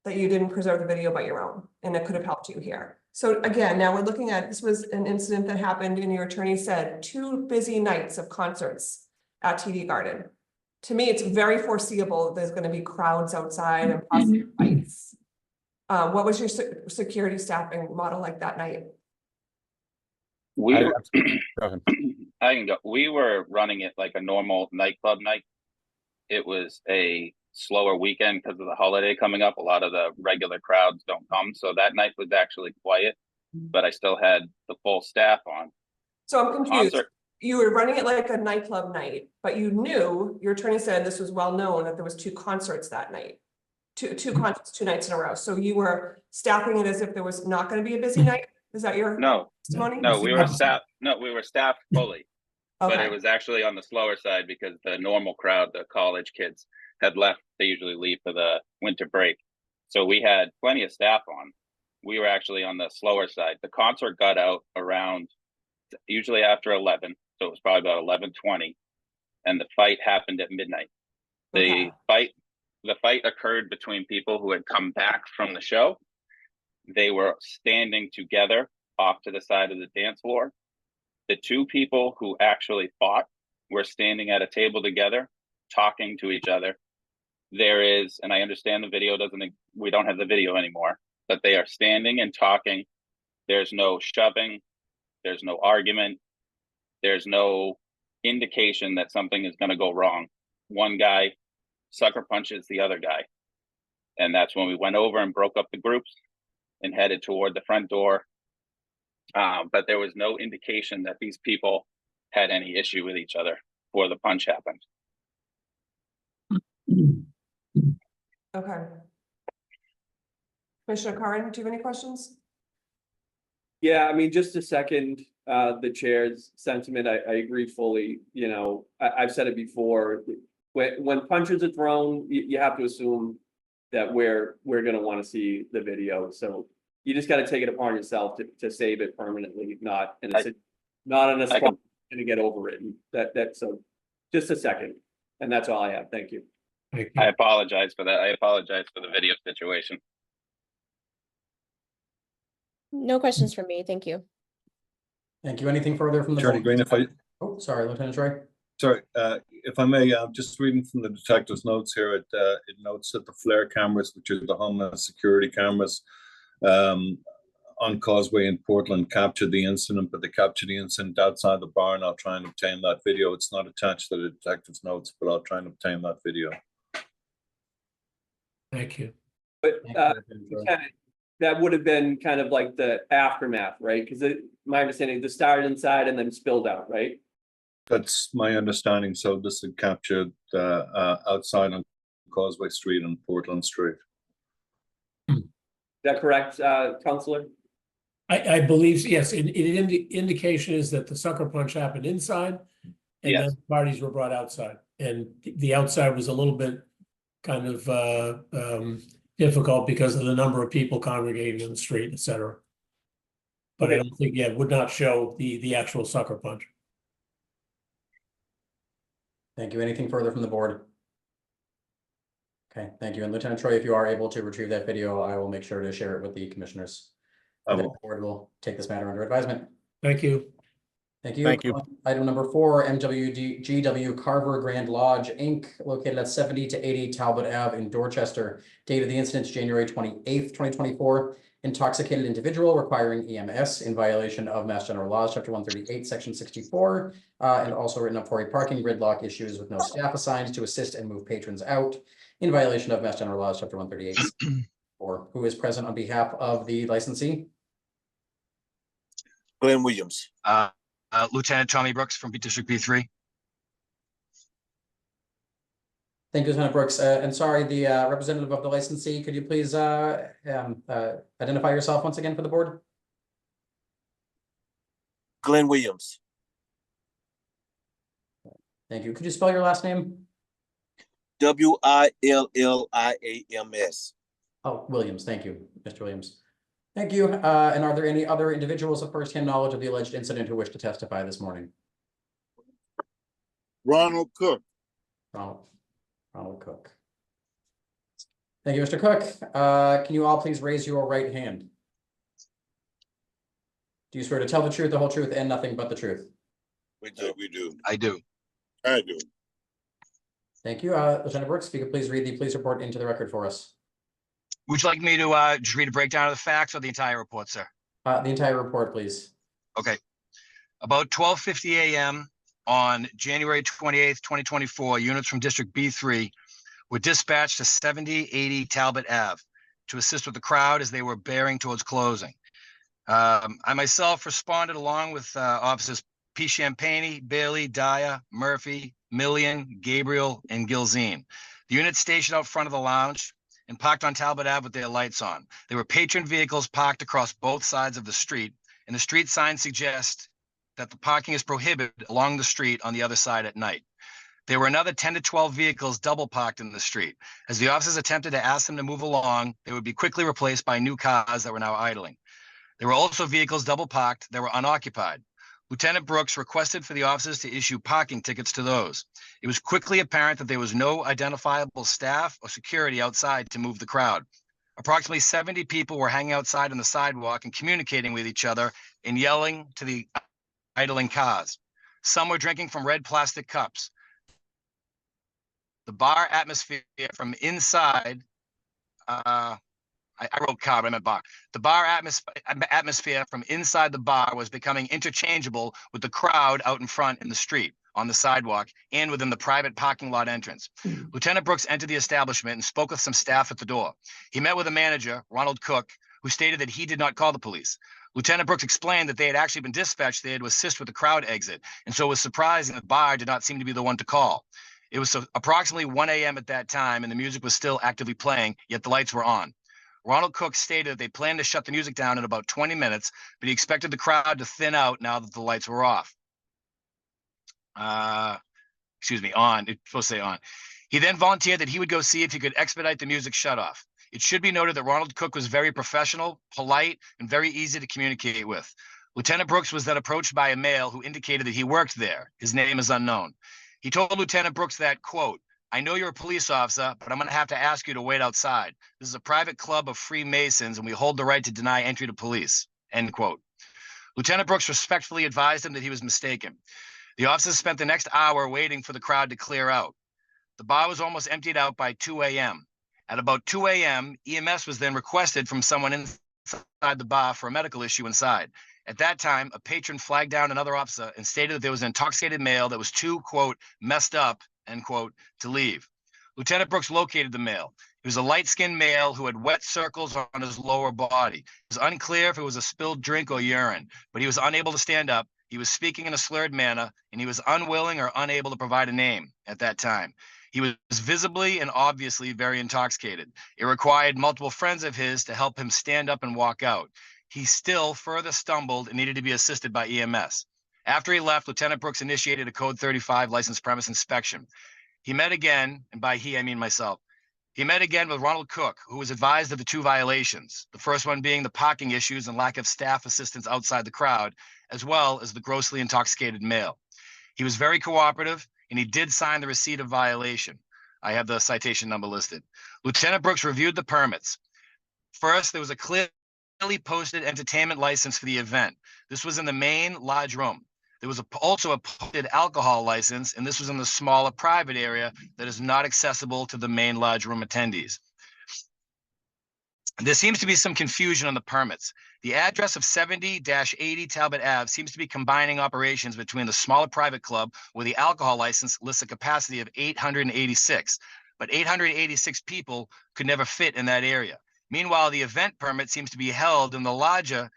B: that you didn't preserve the video by your own, and it could have helped you here. So again, now we're looking at, this was an incident that happened, and your attorney said 2 busy nights of concerts at TD Garden. To me, it's very foreseeable there's gonna be crowds outside and possibly fights. What was your security staffing model like that night?
N: We
M: I-
N: were,
M: Go ahead.
N: I can go. We were running it like a normal nightclub night. It was a slower weekend because of the holiday coming up. A lot of the regular crowds don't come, so that night was actually quiet. But I still had the full staff on.
B: So I'm confused.
N: Concert.
B: You were running it like a nightclub night, but you knew, your attorney said this was well known that there was 2 concerts that night. Two concerts, 2 nights in a row. So you were staffing it as if there was not gonna be a busy night? Is that your
N: No,
B: testimony?
N: no, we were staffed. No, we were staffed fully. But
B: Okay,
N: it was actually on the slower side because the normal crowd, the college kids, had left. They usually leave for the winter break. So we had plenty of staff on. We were actually on the slower side. The concert got out around usually after 11. So it was probably about 11:20. And the fight happened at midnight.
B: Okay.
N: The fight occurred between people who had come back from the show. They were standing together off to the side of the dance floor. The 2 people who actually fought were standing at a table together, talking to each other. There is, and I understand the video we don't have the video anymore, but they are standing and talking. There's no shoving. There's no argument. There's no indication that something is going to go wrong. One guy sucker punches the other guy. And that's when we went over and broke up the groups and headed toward the front door. But there was no indication that these people had any issue with each other before the punch happened.
B: okay. Commissioner Curran, do you have any questions?
F: Yeah, I mean, just to second the chair's sentiment, I agree fully. You know, I've said it before. When punches are thrown, you have to assume that we're gonna want to see the video. So you just got to take it upon yourself to save it permanently, not in a spot to get over it. And that's so just a second, and that's all I have. Thank you.
H: Thank you.
N: I apologize for that. I apologize for the video situation.
G: No questions from me. Thank you.
A: Thank you. Anything further from the
L: Attorney
A: board?
L: Green, if I,
A: Oh, sorry, Lieutenant Troy.
L: sorry, if I may, I'm just reading from the detective's notes here. It notes that the flare cameras, which are the Homeland Security cameras, on Causeway in Portland, captured the incident, but they captured the incident outside the barn. I'll try and obtain that video. It's not attached to the detective's notes, but I'll try and obtain that video.
H: Thank you.
F: But
A: Thank you, Lieutenant Troy.
F: Lieutenant, that would have been kind of like the aftermath, right? Because my understanding, this started inside and then spilled out, right?
L: That's my understanding. So this is captured outside on Causeway Street and Portland Street.
F: Is that correct, Counselor?
H: I believe, yes, indication is that the sucker punch happened inside. And
N: Yes.
H: then parties were brought outside, and the outside was a little bit kind of difficult because of the number of people congregating in the street, et cetera. But I don't think, yeah, it would not show the actual sucker punch.
A: Thank you. Anything further from the board? Okay, thank you. And Lieutenant Troy, if you are able to retrieve that video, I will make sure to share it with the commissioners.
L: I
A: And the
L: will.
A: board will take this matter under advisement.
H: Thank you.
A: Thank you.
M: Thank you.
A: Item number 4, MWGW Carver Grand Lodge, Inc., located at 70 to 80 Talbot Ave in Dorchester. Date of the incident, January 28th, 2024. Intoxicated individual requiring EMS in violation of Mass General Laws, Chapter 138, Section 64, and also written up for a parking gridlock issues with no staff assigned to assist and move patrons out in violation of Mass General Laws, Chapter 138. or who is present on behalf of the licensee?
E: Glenn Williams.
O: Lieutenant Tommy Brooks from District B3.
A: Thank you, Lieutenant Brooks. And sorry, the representative of the licensee, could you please identify yourself once again for the board?
E: Glenn Williams.
A: Thank you. Could you spell your last name?
E: Williams.
A: Oh, Williams. Thank you, Mr. Williams. Thank you. And are there any other individuals of firsthand knowledge of the alleged incident who wish to testify this morning?
E: Ronald Cook.
A: Ronald Cook. Thank you, Mr. Cook. Can you all please raise your right hand? Do you swear to tell the truth, the whole truth, and nothing but the truth?
E: We do.
O: I do.
E: I do.
A: Thank you. Lieutenant Brooks, if you could please read the police report into the record for us.
O: Would you like me to just read a breakdown of the facts or the entire report, sir?
A: The entire report, please.
O: Okay. About 12:50 a.m. on January 28th, 2024, units from District B3 were dispatched to 7080 Talbot Ave to assist with the crowd as they were bearing towards closing. I myself responded along with officers P. Champagne, Bailey, Dyer, Murphy, Millian, Gabriel, and Gilzine. The unit stationed out front of the lounge and parked on Talbot Ave with their lights on. There were patron vehicles parked across both sides of the street, and the street signs suggest that the parking is prohibited along the street on the other side at night. There were another 10 to 12 vehicles double parked in the street. As the officers attempted to ask them to move along, they would be quickly replaced by new cars that were now idling. There were also vehicles double parked that were unoccupied. Lieutenant Brooks requested for the officers to issue parking tickets to those. It was quickly apparent that there was no identifiable staff or security outside to move the crowd. Approximately 70 people were hanging outside on the sidewalk and communicating with each other and yelling to the idling cars. Some were drinking from red plastic cups. The bar atmosphere from inside, I wrote car, but I meant bar. The bar atmosphere from inside the bar was becoming interchangeable with the crowd out in front in the street, on the sidewalk, and within the private parking lot entrance. Lieutenant Brooks entered the establishment and spoke with some staff at the door. He met with a manager, Ronald Cook, who stated that he did not call the police. Lieutenant Brooks explained that they had actually been dispatched there to assist with the crowd exit, and so it was surprising that the bar did not seem to be the one to call. It was approximately 1 a.m. at that time, and the music was still actively playing, yet the lights were on. Ronald Cook stated that they planned to shut the music down in about 20 minutes, but he expected the crowd to thin out now that the lights were off. On. It's supposed to say on. He then volunteered that he would go see if he could expedite the music shutoff. It should be noted that Ronald Cook was very professional, polite, and very easy to communicate with. Lieutenant Brooks was then approached by a male who indicated that he worked there. His name is unknown. He told Lieutenant Brooks that, quote, "I know you're a police officer, but I'm going to have to ask you to wait outside. This is a private club of Freemasons, and we hold the right to deny entry to police," end quote. Lieutenant Brooks respectfully advised him that he was mistaken. The officers spent the next hour waiting for the crowd to clear out. The bar was almost emptied out by 2 a.m. At about 2 a.m., EMS was then requested from someone inside the bar for a medical issue inside. At that time, a patron flagged down another officer and stated that there was an intoxicated male that was too, quote, messed up, end quote, to leave. Lieutenant Brooks located the male. He was a light-skinned male who had wet circles on his lower body. It was unclear if it was a spilled drink or urine, but he was unable to stand up. He was speaking in a slurred manner, and he was unwilling or unable to provide a name at that time. He was visibly and obviously very intoxicated. It required multiple friends of his to help him stand up and walk out. He still further stumbled and needed to be assisted by EMS. After he left, Lieutenant Brooks initiated a Code 35 licensed premise inspection. He met again, and by he, I mean myself. He met again with Ronald Cook, who was advised of the 2 violations, the first one being the parking issues and lack of staff assistance outside the crowd, as well as the grossly intoxicated male. He was very cooperative, and he did sign the receipt of violation. I have the citation number listed. Lieutenant Brooks reviewed the permits. First, there was a clearly posted entertainment license for the event. This was in the main lodge room. There was also a posted alcohol license, and this was in the smaller private area that is not accessible to the main lodge room attendees. There seems to be some confusion on the permits. The address of 70-80 Talbot Ave seems to be combining operations between the smaller private club, where the alcohol license lists a capacity of 886, but 886 people could never fit in that area. Meanwhile, the event permit seems to be held in the larger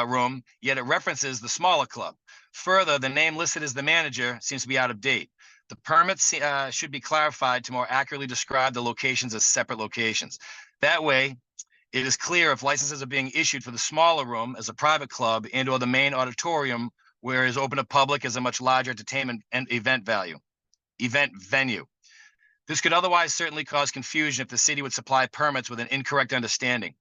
O: room, yet it references the smaller club. Further, the name listed as the manager seems to be out of date. The permits should be clarified to more accurately describe the locations as separate locations. That way, it is clear if licenses are being issued for the smaller room as a private club and or the main auditorium where it is open to public as a much larger entertainment and event venue. This could otherwise certainly cause confusion if the city would supply permits with an incorrect understanding.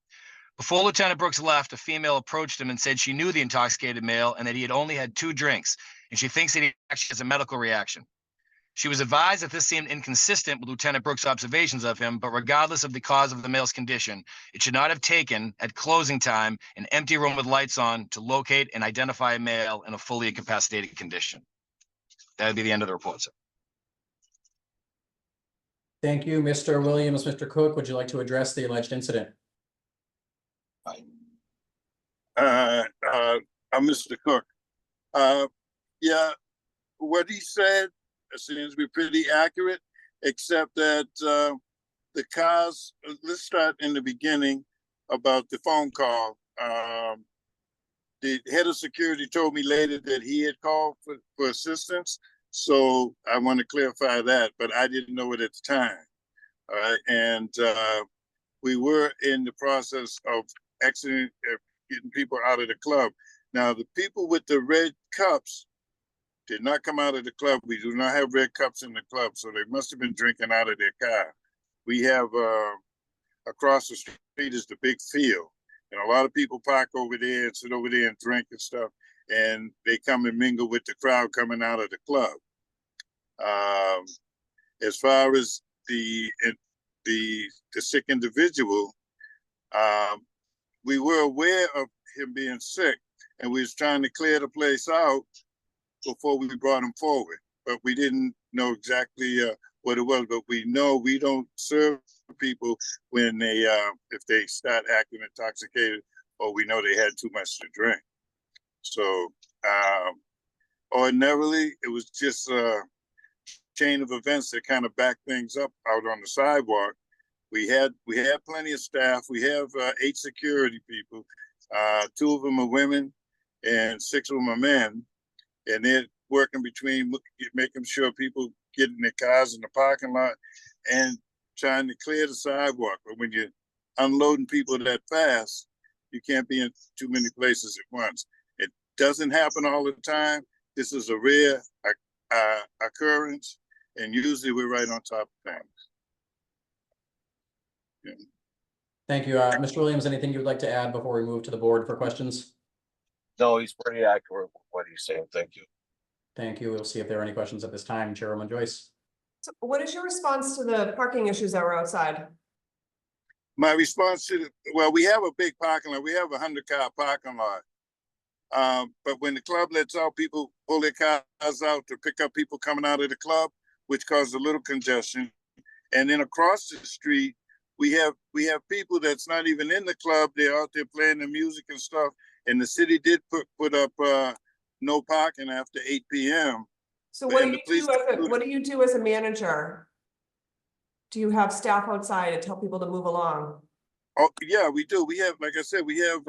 O: Before Lieutenant Brooks left, a female approached him and said she knew the intoxicated male and that he had only had 2 drinks, and she thinks that he actually has a medical reaction. She was advised that this seemed inconsistent with Lieutenant Brooks' observations of him, but regardless of the cause of the male's condition, it should not have taken, at closing time, an empty room with lights on to locate and identify a male in a fully incapacitated condition. That would be the end of the report, sir.
A: Thank you, Mr. Williams. Mr. Cook, would you like to address the alleged incident?
P: I'm Mr. Cook. Yeah, what he said seems to be pretty accurate, except that the cars, let's start in the beginning about the phone call. The head of security told me later that he had called for assistance. So I want to clarify that, but I didn't know it at the time. All right. And we were in the process of exiting, getting people out of the club. Now, the people with the red cups did not come out of the club. We do not have red cups in the club, so they must have been drinking out of their car. We have across the street is the big field, and a lot of people park over there and sit over there and drink and stuff, and they come and mingle with the crowd coming out of the club. As far as the sick individual, we were aware of him being sick, and we was trying to clear the place out before we brought him forward, but we didn't know exactly what it was. But we know we don't serve people when they if they start acting intoxicated, or we know they had too much to drink. So ordinarily, it was just a chain of events that kind of backed things up out on the sidewalk. We had plenty of staff. We have 8 security people. 2 of them are women, and 6 of them are men. And they're working between making sure people get in their cars in the parking lot and trying to clear the sidewalk. But when you're unloading people that fast, you can't be in too many places at once. It doesn't happen all the time. This is a rare occurrence, and usually we're right on top of things. Yeah.
A: Thank you. Mr. Williams, anything you would like to add before we move to the board for questions?
E: No, he's pretty accurate with what he's saying. Thank you.
A: Thank you. We'll see if there are any questions at this time. Chairwoman Joyce.
B: So what is your response to the parking issues that were outside?
P: My response to well, we have a big parking lot. We have a 100-car parking lot. But when the club lets out, people pull their cars out to pick up people coming out of the club, which causes a little congestion. And then across the street, we have people that's not even in the club. They're out there playing the music and stuff. And the city did put up no parking after 8 p.m.
B: So what do you do as a manager? Do you have staff outside to tell people to move along?
P: Oh yeah, we do. We have, like I said, we have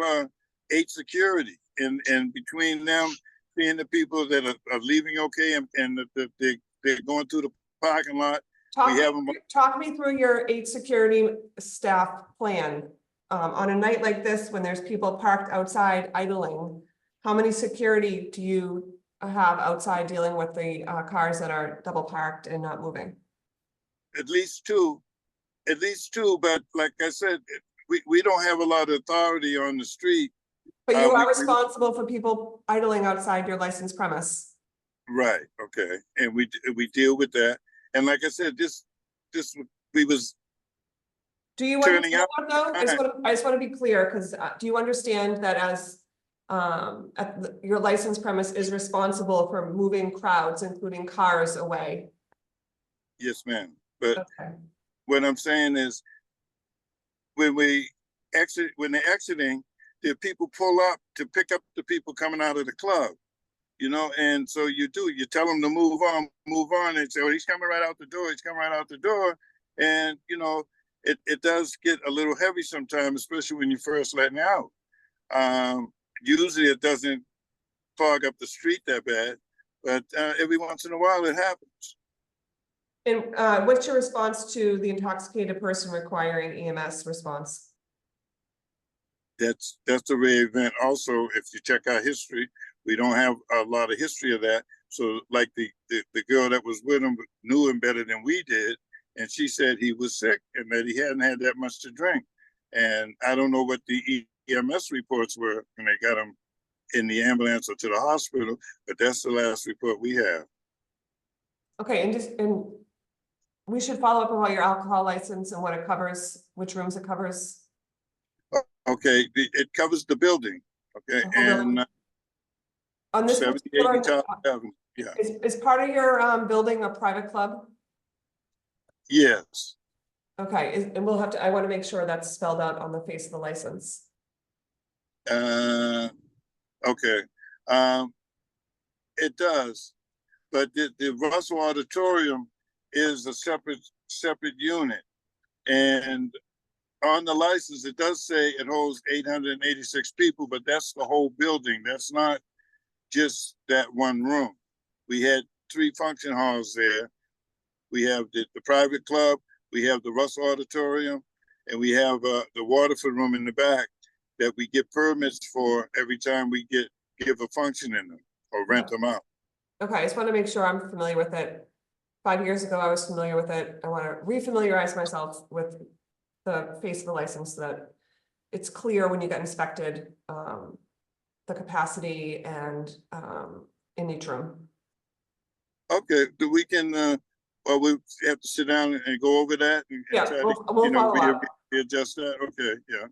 P: 8 security, and between them seeing the people that are leaving okay, and they're going through the parking lot.
B: Talk me through your 8 security staff plan. On a night like this, when there's people parked outside idling, how many security do you have outside dealing with the cars that are double parked and not moving?
P: At least two, but like I said, we don't have a lot of authority on the street.
B: But you are responsible for people idling outside your licensed premise.
P: Right, okay, and we deal with that. And like I said, we was
B: do you understand that though? I just want to be clear, because do you understand that as your licensed premise is responsible for moving crowds, including cars, away?
P: Yes, ma'am. But what I'm saying is, when they're exiting, the people pull up to pick up the people coming out of the club, you know, and so you tell them to move on, and say, oh, he's coming right out the door, and, you know, it does get a little heavy sometimes, especially when you're first letting out. Usually it doesn't clog up the street that bad, but every once in a while it happens.
B: And what's your response to the intoxicated person requiring EMS response?
P: That's a rare event. Also, if you check our history, we don't have a lot of history of that. So like the girl that was with him knew him better than we did. And she said he was sick and that he hadn't had that much to drink. And I don't know what the EMS reports were when they got him in the ambulance or to the hospital, but that's the last report we have.
B: Okay, and we should follow up about your alcohol license and what it covers, which rooms it covers.
P: Okay, it covers the building. Okay,
B: The whole building.
P: and
B: On this
P: 70,
B: particular,
P: 80 Top Avenue. Yeah.
B: is part of your building a private club?
P: Yes.
B: Okay, and we'll have to, I want to make sure that's spelled out on the face of the license.
P: Okay. It does, but the Russell Auditorium is a separate unit, and on the license it does say it holds 886 people, but that's the whole building. That's not just that one room. We had 3 function halls there. We have the private club, we have the Russell Auditorium, and we have the Waterford room in the back that we get permits for every time we give a function in them or rent them out.
B: Okay, I just want to make sure I'm familiar with it. 5 years ago, I was familiar with it. I want to refamiliarize myself with the face of the license so that it's clear when you get inspected, the capacity and in each room.
P: Okay, we can, well, we have to sit down and go over that and
B: Yeah,
P: try
B: we'll follow up.
P: readjust that. Okay, yeah.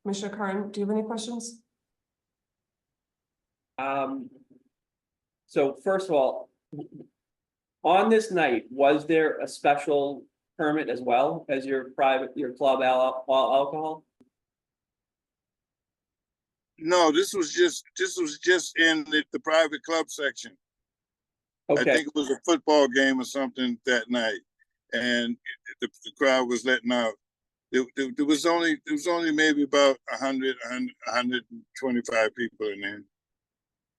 B: Commissioner Kern, do you have any questions?
F: So first of all, on this night, was there a special permit as well as your club alcohol?
P: No, this was just in the private club section. I
F: Okay,
P: think it was a football game or something that night, and the crowd was letting out. There was only maybe about 100, 125 people in there.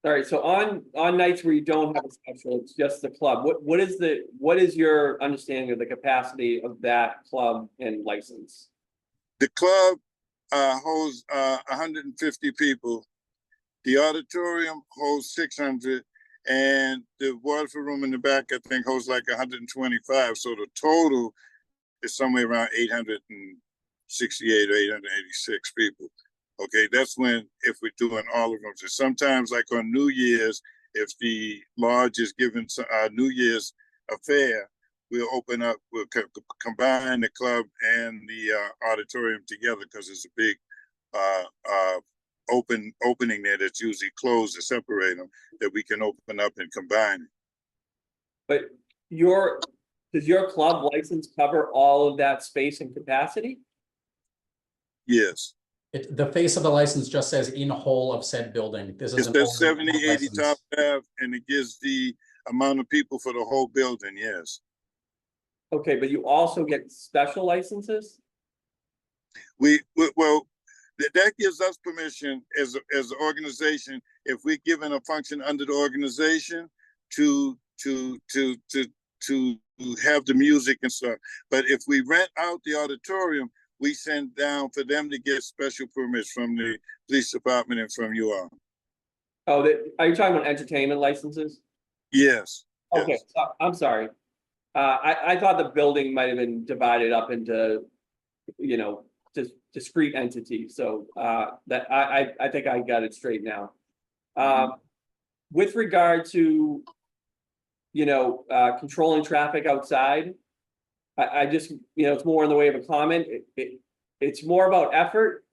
F: all right, so on nights where you don't have a special, it's just the club, what is your understanding of the capacity of that club and license?
P: The club holds 150 people. The auditorium holds 600, and the Waterford room in the back, I think, holds like 125. So the total is somewhere around 868 or 886 people. Okay, that's when, if we're doing all of them. So sometimes, like on New Year's, if the lodge is giving New Year's affair, we'll open up, we'll combine the club and the auditorium together because it's a big opening there that's usually closed to separate them, that we can open up and combine it.
F: But does your club license cover all of that space and capacity?
P: Yes.
A: The face of the license just says in whole of said building. This is
P: It says 70, 80 Top Ave, and it gives the amount of people for the whole building, yes.
F: Okay, but you also get special licenses?
P: Well, that gives us permission as an organization, if we're given a function under the organization, to have the music and stuff. But if we rent out the auditorium, we send down for them to get special permits from the police department and from you all.
F: Oh, are you talking about entertainment licenses?
P: Yes.
F: Okay,
P: yes.
F: so, I'm sorry. I thought the building might have been divided up into, just discrete entities. So that I think I got it straight now. With regard to, controlling traffic outside, I just, it's more in the way of a comment. It's more about effort,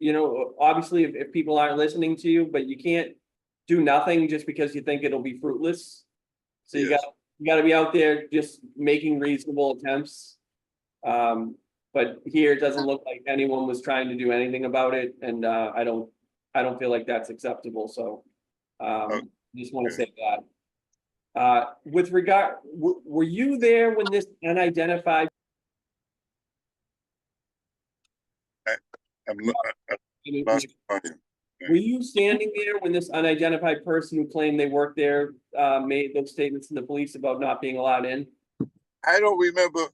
F: obviously if people aren't listening to you, but you can't do nothing just because you think it'll be fruitless. So you got to be out there just making reasonable attempts. But here it doesn't look like anyone was trying to do anything about it, and I don't feel like that's acceptable. So just want to say that. With regard, were you there when this unidentified
P: I lost my audio.
F: Were you standing there when this unidentified person who claimed they worked there made those statements to the police about not being allowed in?
P: I don't remember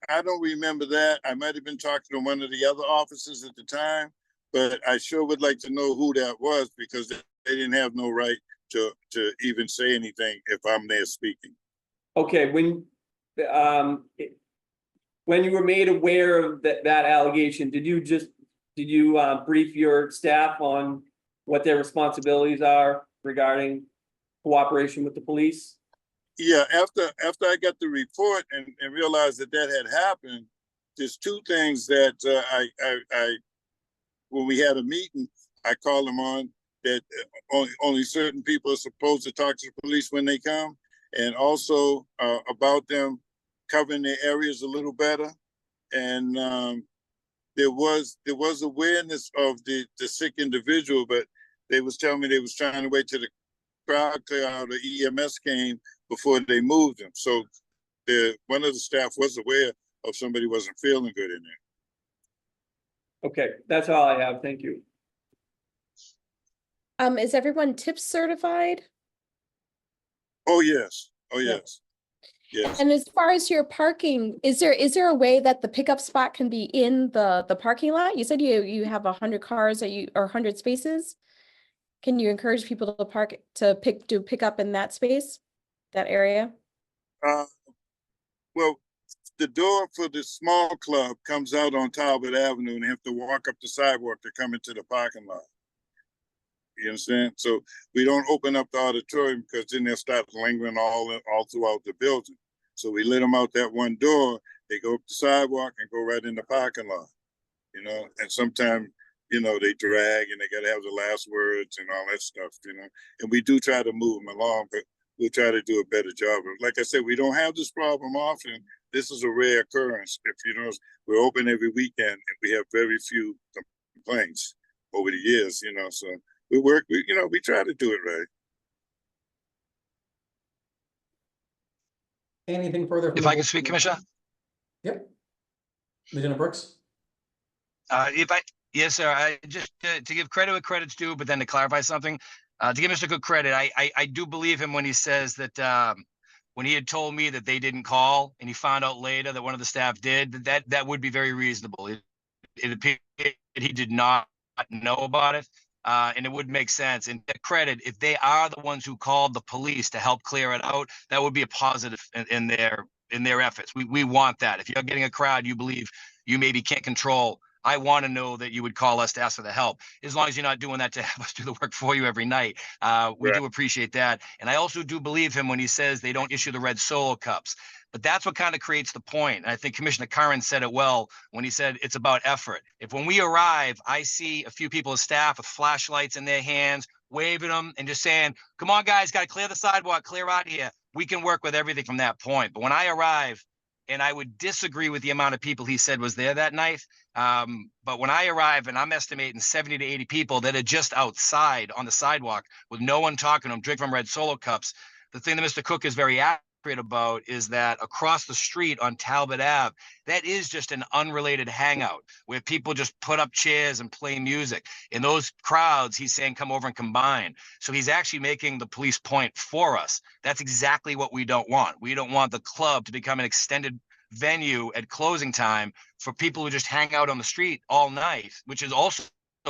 P: that. I might have been talking to one of the other officers at the time, but I sure would like to know who that was because they didn't have no right to even say anything if I'm there speaking.
F: Okay, when you were made aware of that allegation, did you brief your staff on what their responsibilities are regarding cooperation with the police?
P: Yeah, after I got the report and realized that had happened, there's two things that I when we had a meeting, I called them on that only certain people are supposed to talk to the police when they come, and also about them covering their areas a little better. And there was awareness of the sick individual, but they was telling me they was trying to wait till the crowd clear out, the EMS came before they moved him. So one of the staff was aware of somebody wasn't feeling good in there.
F: Okay, that's all I have. Thank you.
G: Is everyone tip certified?
P: Oh, yes. Oh, yes. Yes.
G: And as far as your parking, is there a way that the pickup spot can be in the parking lot? You said you have 100 cars or 100 spaces. Can you encourage people to pick up in that space, that area?
P: Well, the door for the small club comes out on Talbot Avenue and they have to walk up the sidewalk to come into the parking lot. You understand? So we don't open up the auditorium because then they'll start lingering all throughout the building. So we let them out that one door. They go up the sidewalk and go right in the parking lot. You know, and sometimes, you know, they drag and they got to have the last words and all that stuff, you know. And we do try to move them along, but we'll try to do a better job. Like I said, we don't have this problem often. This is a rare occurrence. If you know, we're open every weekend and we have very few complaints over the years, you know. So we try to do it right.
A: Anything further?
O: If I can speak, Commissioner?
A: Yep. Lieutenant Brooks?
O: Yes, sir. I just to give credit where credit's due, but then to clarify something, to give Mr. Cook credit, I do believe him when he says that when he had told me that they didn't call and he found out later that one of the staff did, that would be very reasonable. It appeared he did not know about it. And it would make sense. And credit, if they are the ones who called the police to help clear it out, that would be a positive in their efforts. We want that. If you're getting a crowd you believe you maybe can't control, I want to know that you would call us to ask for the help. As long as you're not doing that to have us do the work for you every night. We do appreciate that. And I also do believe him when he says they don't issue the red Solo cups. But that's what kind of creates the point. And I think Commissioner Curran said it well when he said it's about effort. If when we arrive, I see a few people of staff with flashlights in their hands, waving them and just saying, come on, guys, got to clear the sidewalk, clear out here. We can work with everything from that point. But when I arrive, and I would disagree with the amount of people he said was there that night. But when I arrive and I'm estimating 70 to 80 people that are just outside on the sidewalk with no one talking to them, drink from red Solo cups, the thing that Mr. Cook is very accurate about is that across the street on Talbot Ave, that is just an unrelated hangout where people just put up chairs and play music. And those crowds, he's saying, come over and combine. So he's actually making the police point for us. That's exactly what we don't want. We don't want the club to become an extended venue at closing time for people who just hang out on the street all night, which is also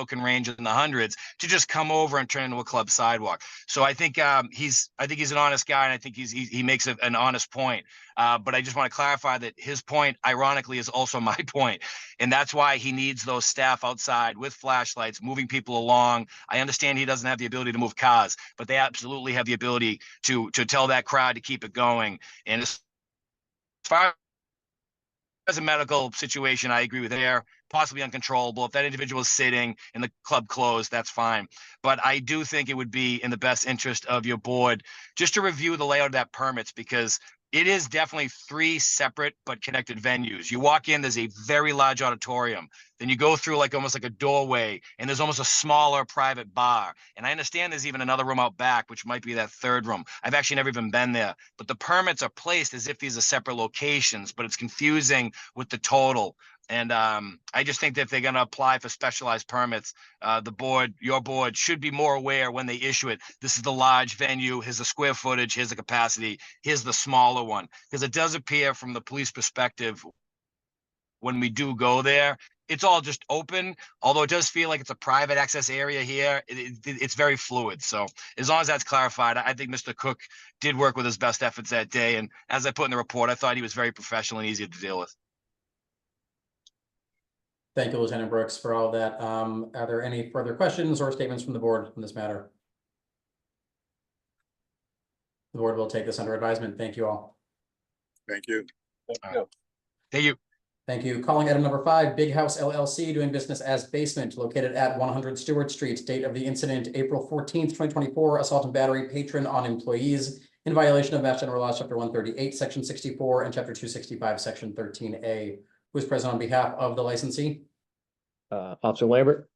O: can range in the hundreds, to just come over and turn into a club sidewalk. So I think he's an honest guy, and I think he makes an honest point. But I just want to clarify that his point, ironically, is also my point, and that's why he needs those staff outside with flashlights, moving people along. I understand he doesn't have the ability to move cars, but they absolutely have the ability to tell that crowd to keep it going. And as far as a medical situation, I agree with there. Possibly uncontrollable. If that individual is sitting and the club closed, that's fine. But I do think it would be in the best interest of your board just to review the layout of that permits, because it is definitely 3 separate but connected venues. You walk in, there's a very large auditorium. Then you go through almost like a doorway, and there's almost a smaller private bar. And I understand there's even another room out back, which might be that 3rd room. I've actually never even been there. But the permits are placed as if these are separate locations, but it's confusing with the total. And I just think that if they're going to apply for specialized permits, your board should be more aware when they issue it. This is the large venue. Here's the square footage. Here's the capacity. Here's the smaller one. Because it does appear from the police perspective, when we do go there, it's all just open. Although it does feel like it's a private access area here, it's very fluid. So as long as that's clarified, I think Mr. Cook did work with his best efforts that day. And as I put in the report, I thought he was very professional and easy to deal with.
A: Thank you, Lieutenant Brooks, for all of that. Are there any further questions or statements from the board on this matter? The board will take this under advisement. Thank you all.
P: Thank you.
O: Thank you.
A: Thank you. Calling item number 5, Big House LLC, doing business as Basement, located at 100 Stewart Street. Date of the incident, April 14th, 2024. Assault and battery, patron on employees in violation of Mass General Laws, Chapter 138, Section 64, and Chapter 265, Section 13A. Who is present on behalf of the licensee?
D: Officer Lambert.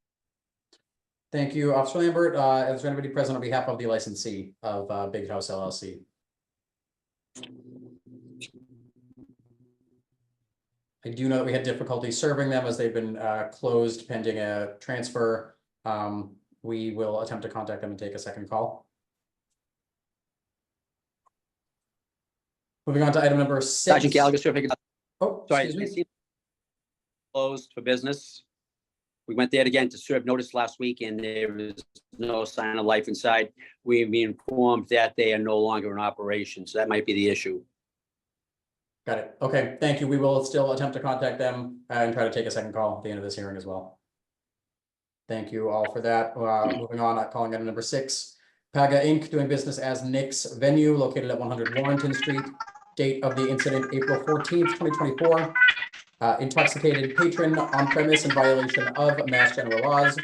A: Thank you, Officer Lambert. Is there anybody present on behalf of the licensee of Big House LLC? I do know that we had difficulty serving them as they've been closed pending a transfer. We will attempt to contact them and take a second call. Moving on to item number 6.
Q: Sergeant Gallagher, sir, if I could-
A: Oh,
Q: sorry,
A: excuse me.
Q: I see closed for business. We went there again to serve notice last week and there is no sign of life inside. We've been informed that they are no longer in operation, so that might be the issue.
A: Got it. Okay, thank you. We will still attempt to contact them and try to take a second call at the end of this hearing as well. Thank you all for that. Moving on, calling item number 6. Paga Inc. doing business as Nick's Venue, located at 100 Warrenton Street. Date of the incident, April 14th, 2024. Intoxicated patron on premise in violation of Mass General Laws,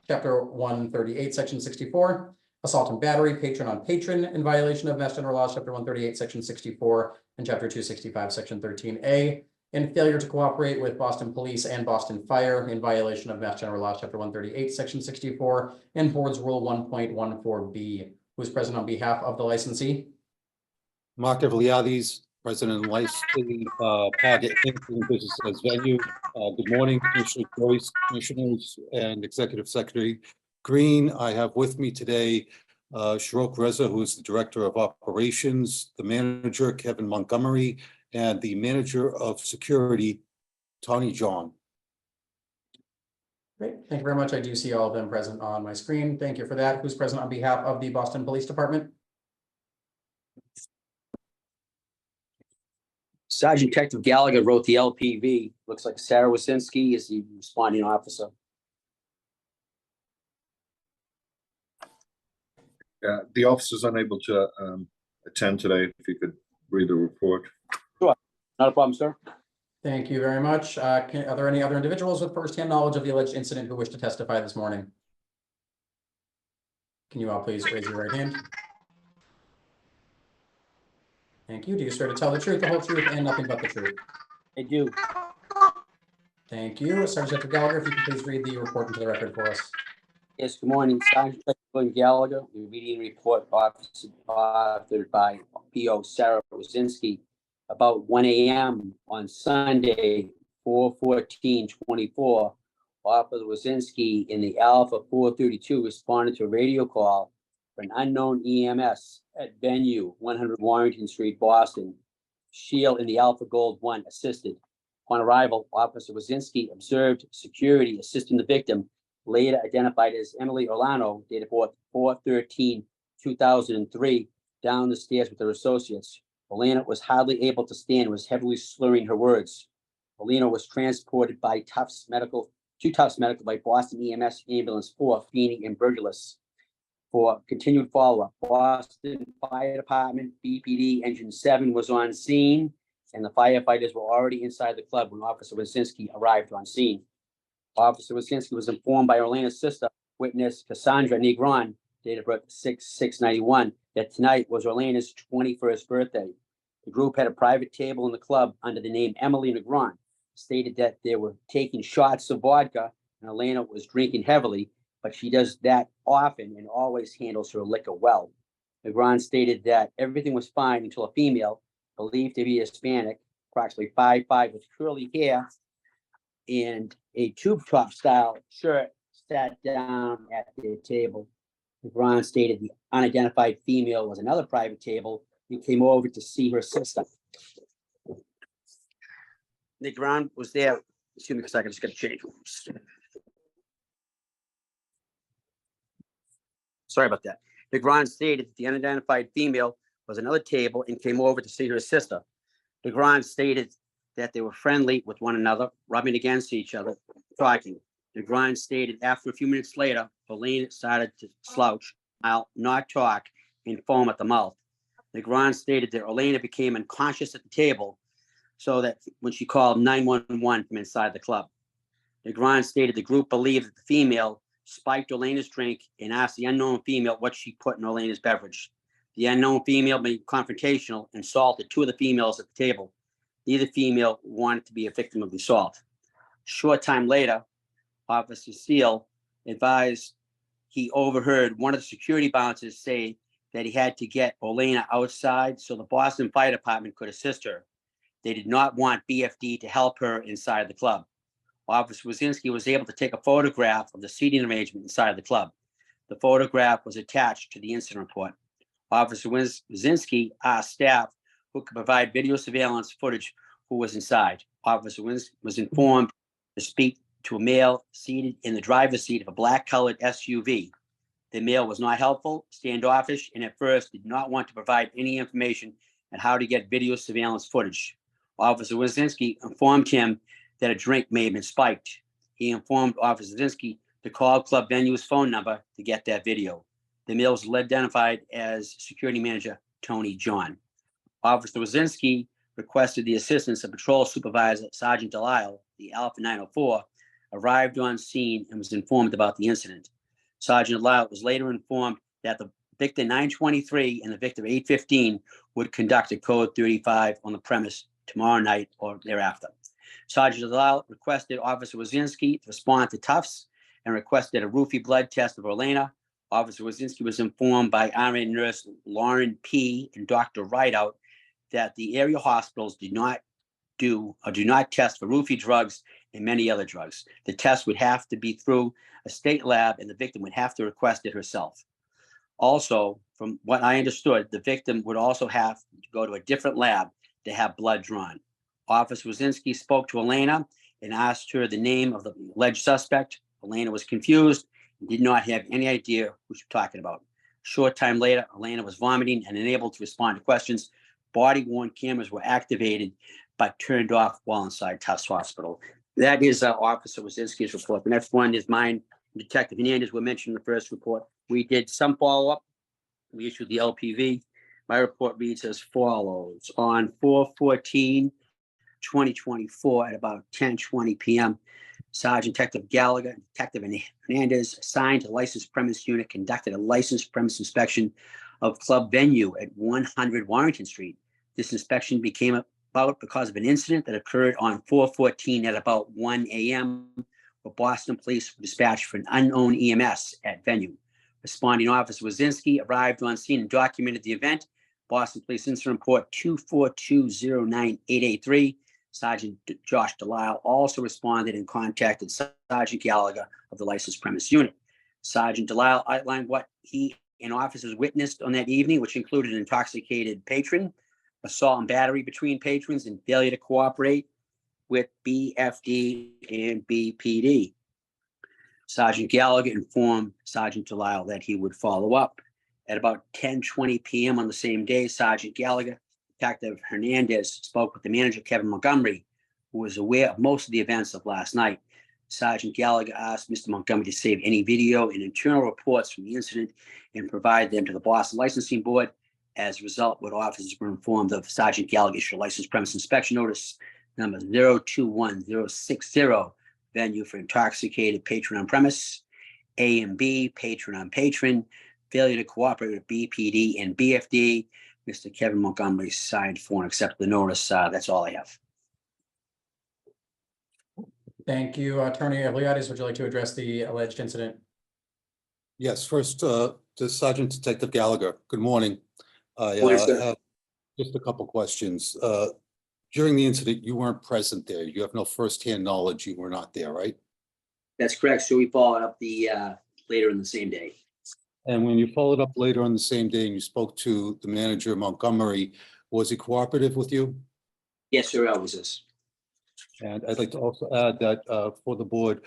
A: Chapter 138, Section 64. Assault and battery, patron on patron in violation of Mass General Laws, Chapter 138, Section 64, and Chapter 265, Section 13A. And failure to cooperate with Boston Police and Boston Fire in violation of Mass General Laws, Chapter 138, Section 64, and Board's Rule 1.14B. Who is present on behalf of the licensee?
R: Mark Evliades, President and licensee, Paga Inc. doing business as Venue. Good morning, Commissioner Joyce, Commissioners, and Executive Secretary Green. I have with me today Shirok Reza, who is the Director of Operations, the Manager, Kevin Montgomery, and the Manager of Security, Tony John.
A: Great, thank you very much. I do see all of them present on my screen. Thank you for that. Who's present on behalf of the Boston Police Department?
Q: Sergeant Detective Gallagher wrote the LPV. Looks like Sarah Wasinski is the responding officer.
L: Yeah, the officer's unable to attend today. If you could read the report.
Q: Sure, not a problem, sir.
A: Thank you very much. Are there any other individuals with firsthand knowledge of the alleged incident who wish to testify this morning? Can you all please raise your right hand? Thank you. Do you swear to tell the truth, the whole truth, and nothing but the truth?
Q: I do.
A: Thank you. Sergeant Gallagher, if you could please read the report into the record for us.
Q: Yes, good morning, Sergeant Detective Gallagher. The reading report authored by P.O. Sarah Wasinski about 1 a.m. on Sunday, 4/14/24. Officer Wasinski in the Alpha 432 responded to a radio call for an unknown EMS at Venue, 100 Warrington Street, Boston. Shield in the Alpha Gold 1 assisted. Upon arrival, Officer Wasinski observed security assisting the victim, later identified as Emily Orlano, date of birth 4/13/2003, down the stairs with her associates. Orlano was hardly able to stand and was heavily slurring her words. Orlano was transported by Tufts Medical by Boston EMS Ambulance 4, Feeney and Burgess for continued follow-up. Boston Fire Department, BPD Engine 7 was on scene, and the firefighters were already inside the club when Officer Wasinski arrived on scene. Officer Wasinski was informed by Orlano's sister, witness Cassandra Negron, date of birth 6/6/91, that tonight was Orlano's 21st birthday. The group had a private table in the club under the name Emily Negron, stated that they were taking shots of vodka and Orlano was drinking heavily, but she does that often and always handles her liquor well. Negron stated that everything was fine until a female, believed to be Hispanic, approximately 5'5" with curly hair, and a tube top style shirt sat down at their table. LeGrand stated the unidentified female was another private table and came over to see her sister. LeGrand was there. Excuse me for a second, just gotta change rooms. Sorry about that. LeGrand stated that the unidentified female was another table and came over to see her sister. LeGrand stated that they were friendly with one another, rubbing against each other, talking. LeGrand stated after a few minutes later, Helena started to slouch, smile, not talk, and foam at the mouth. LeGrand stated that Elena became unconscious at the table, so that when she called 911 from inside the club. LeGrand stated the group believed that the female spiked Elena's drink and asked the unknown female what she put in Elena's beverage. The unknown female made confrontational and assaulted two of the females at the table. Neither female wanted to be a victim of the assault. Short time later, Officer Steele advised he overheard one of the security bouncers say that he had to get Elena outside so the Boston Fire Department could assist her. They did not want BFD to help her inside the club. Officer Wazinski was able to take a photograph of the seating arrangement inside the club. The photograph was attached to the incident report. Officer Wazinski asked staff who could provide video surveillance footage who was inside. Officer was informed to speak to a male seated in the driver's seat of a black-colored SUV. The male was not helpful, standoffish, and at first did not want to provide any information on how to get video surveillance footage. Officer Wazinski informed him that a drink may have been spiked. He informed Officer Wazinski to call club venue's phone number to get that video. The male was identified as security manager Tony John. Officer Wazinski requested the assistance of Patrol Supervisor Sergeant Delisle, the Alpha 904, arrived on scene and was informed about the incident. Sergeant Delisle was later informed that the Victor 923 and the Victor 815 would conduct a code 35 on the premise tomorrow night or thereafter. Sergeant Delisle requested Officer Wazinski to respond to Tufts and requested a roofie blood test of Elena. Officer Wazinski was informed by RN nurse Lauren P. and Dr. Rideout that the area hospitals do not test for roofie drugs and many other drugs. The test would have to be through a state lab and the victim would have to request it herself. Also, from what I understood, the victim would also have to go to a different lab to have blood drawn. Officer Wazinski spoke to Elena and asked her the name of the alleged suspect. Elena was confused and did not have any idea who she was talking about. Short time later, Elena was vomiting and unable to respond to questions. Body-worn cameras were activated but turned off while inside Tufts Hospital. That is Officer Wazinski's report. The next one is mine. Detective Hernandez were mentioned in the first report. We did some follow-up. We issued the LPV. My report reads as follows. On 4/14/2024 at about 10:20 p.m., Sergeant Detective Gallagher and Detective Hernandez, assigned to the licensed premise unit, conducted a licensed premise inspection of club venue at 100 Warrington Street. This inspection became about because of an incident that occurred on 4/14 at about 1 a.m. where Boston police were dispatched for an unknown EMS at venue. Responding Officer Wazinski arrived on scene and documented the event. Boston Police Incident Report 24209-883. Sergeant Josh Delisle also responded and contacted Sergeant Gallagher of the licensed premise unit. Sergeant Delisle outlined what he and officers witnessed on that evening, which included an intoxicated patron, assault and battery between patrons, and failure to cooperate with BFD and BPD. Sergeant Gallagher informed Sergeant Delisle that he would follow up. At about 10:20 p.m. on the same day, Sergeant Gallagher, Detective Hernandez spoke with the manager, Kevin Montgomery, who was aware of most of the events of last night. Sergeant Gallagher asked Mr. Montgomery to save any video and internal reports from the incident and provide them to the Boston Licensing Board. As a result, what officers were informed of, Sergeant Gallagher issued a licensed premise inspection notice number 021060, venue for intoxicated patron on premise, A and B, patron on patron, failure to cooperate with BPD and BFD. Mr. Kevin Montgomery signed for and accepted the notice. That's all I have.
A: Thank you. Attorney Eliades, would you like to address the alleged incident?
R: Yes, first, to Sergeant Detective Gallagher, good morning. I
F: Morning, sir.
R: have just a couple questions. during the incident, you weren't present there. You have no firsthand knowledge. You were not there, right?
Q: That's correct. So we followed up later in the same day.
R: And when you followed up later on the same day and you spoke to the manager, Montgomery, was he cooperative with you?
Q: Yes, sir, always is.
R: And I'd like to also add that for the board,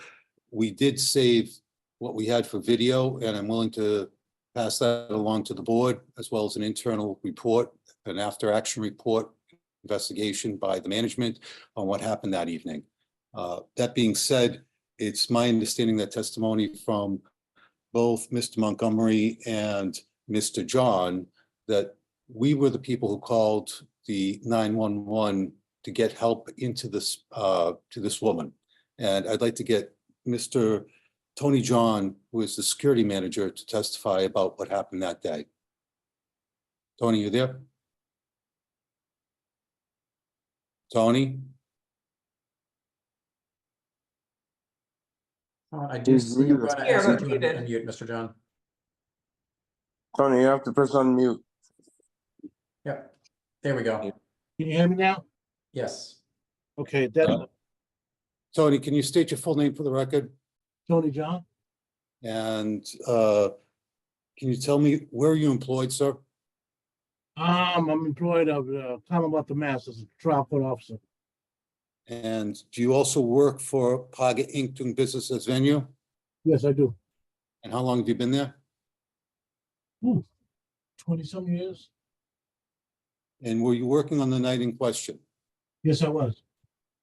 R: we did save what we had for video, and I'm willing to pass that along to the board, as well as an internal report, an after-action report, investigation by the management on what happened that evening. That being said, it's my understanding that testimony from both Mr. Montgomery and Mr. John, that we were the people who called the 911 to get help into this, to this woman. And I'd like to get Mr. Tony John, who is the security manager, to testify about what happened that day. Tony, you there? Tony?
A: I do see you going to
B: Yeah,
A: ask
B: but
A: you to
B: muted.
A: unmute, Mr. John.
K: Tony, you have to press unmute.
A: Yep, there we go.
S: Can you hear me now?
A: Yes.
S: Okay, that,
R: Tony, can you state your full name for the record?
S: Tony John,
R: And can you tell me where are you employed, sir?
S: I'm employed of the Commonwealth of Mass as a trial court officer.
R: And do you also work for Paga Inc. doing business as venue?
S: Yes, I do.
R: And how long have you been there?
S: 20-some years.
R: And were you working on the night in question?
S: Yes, I was.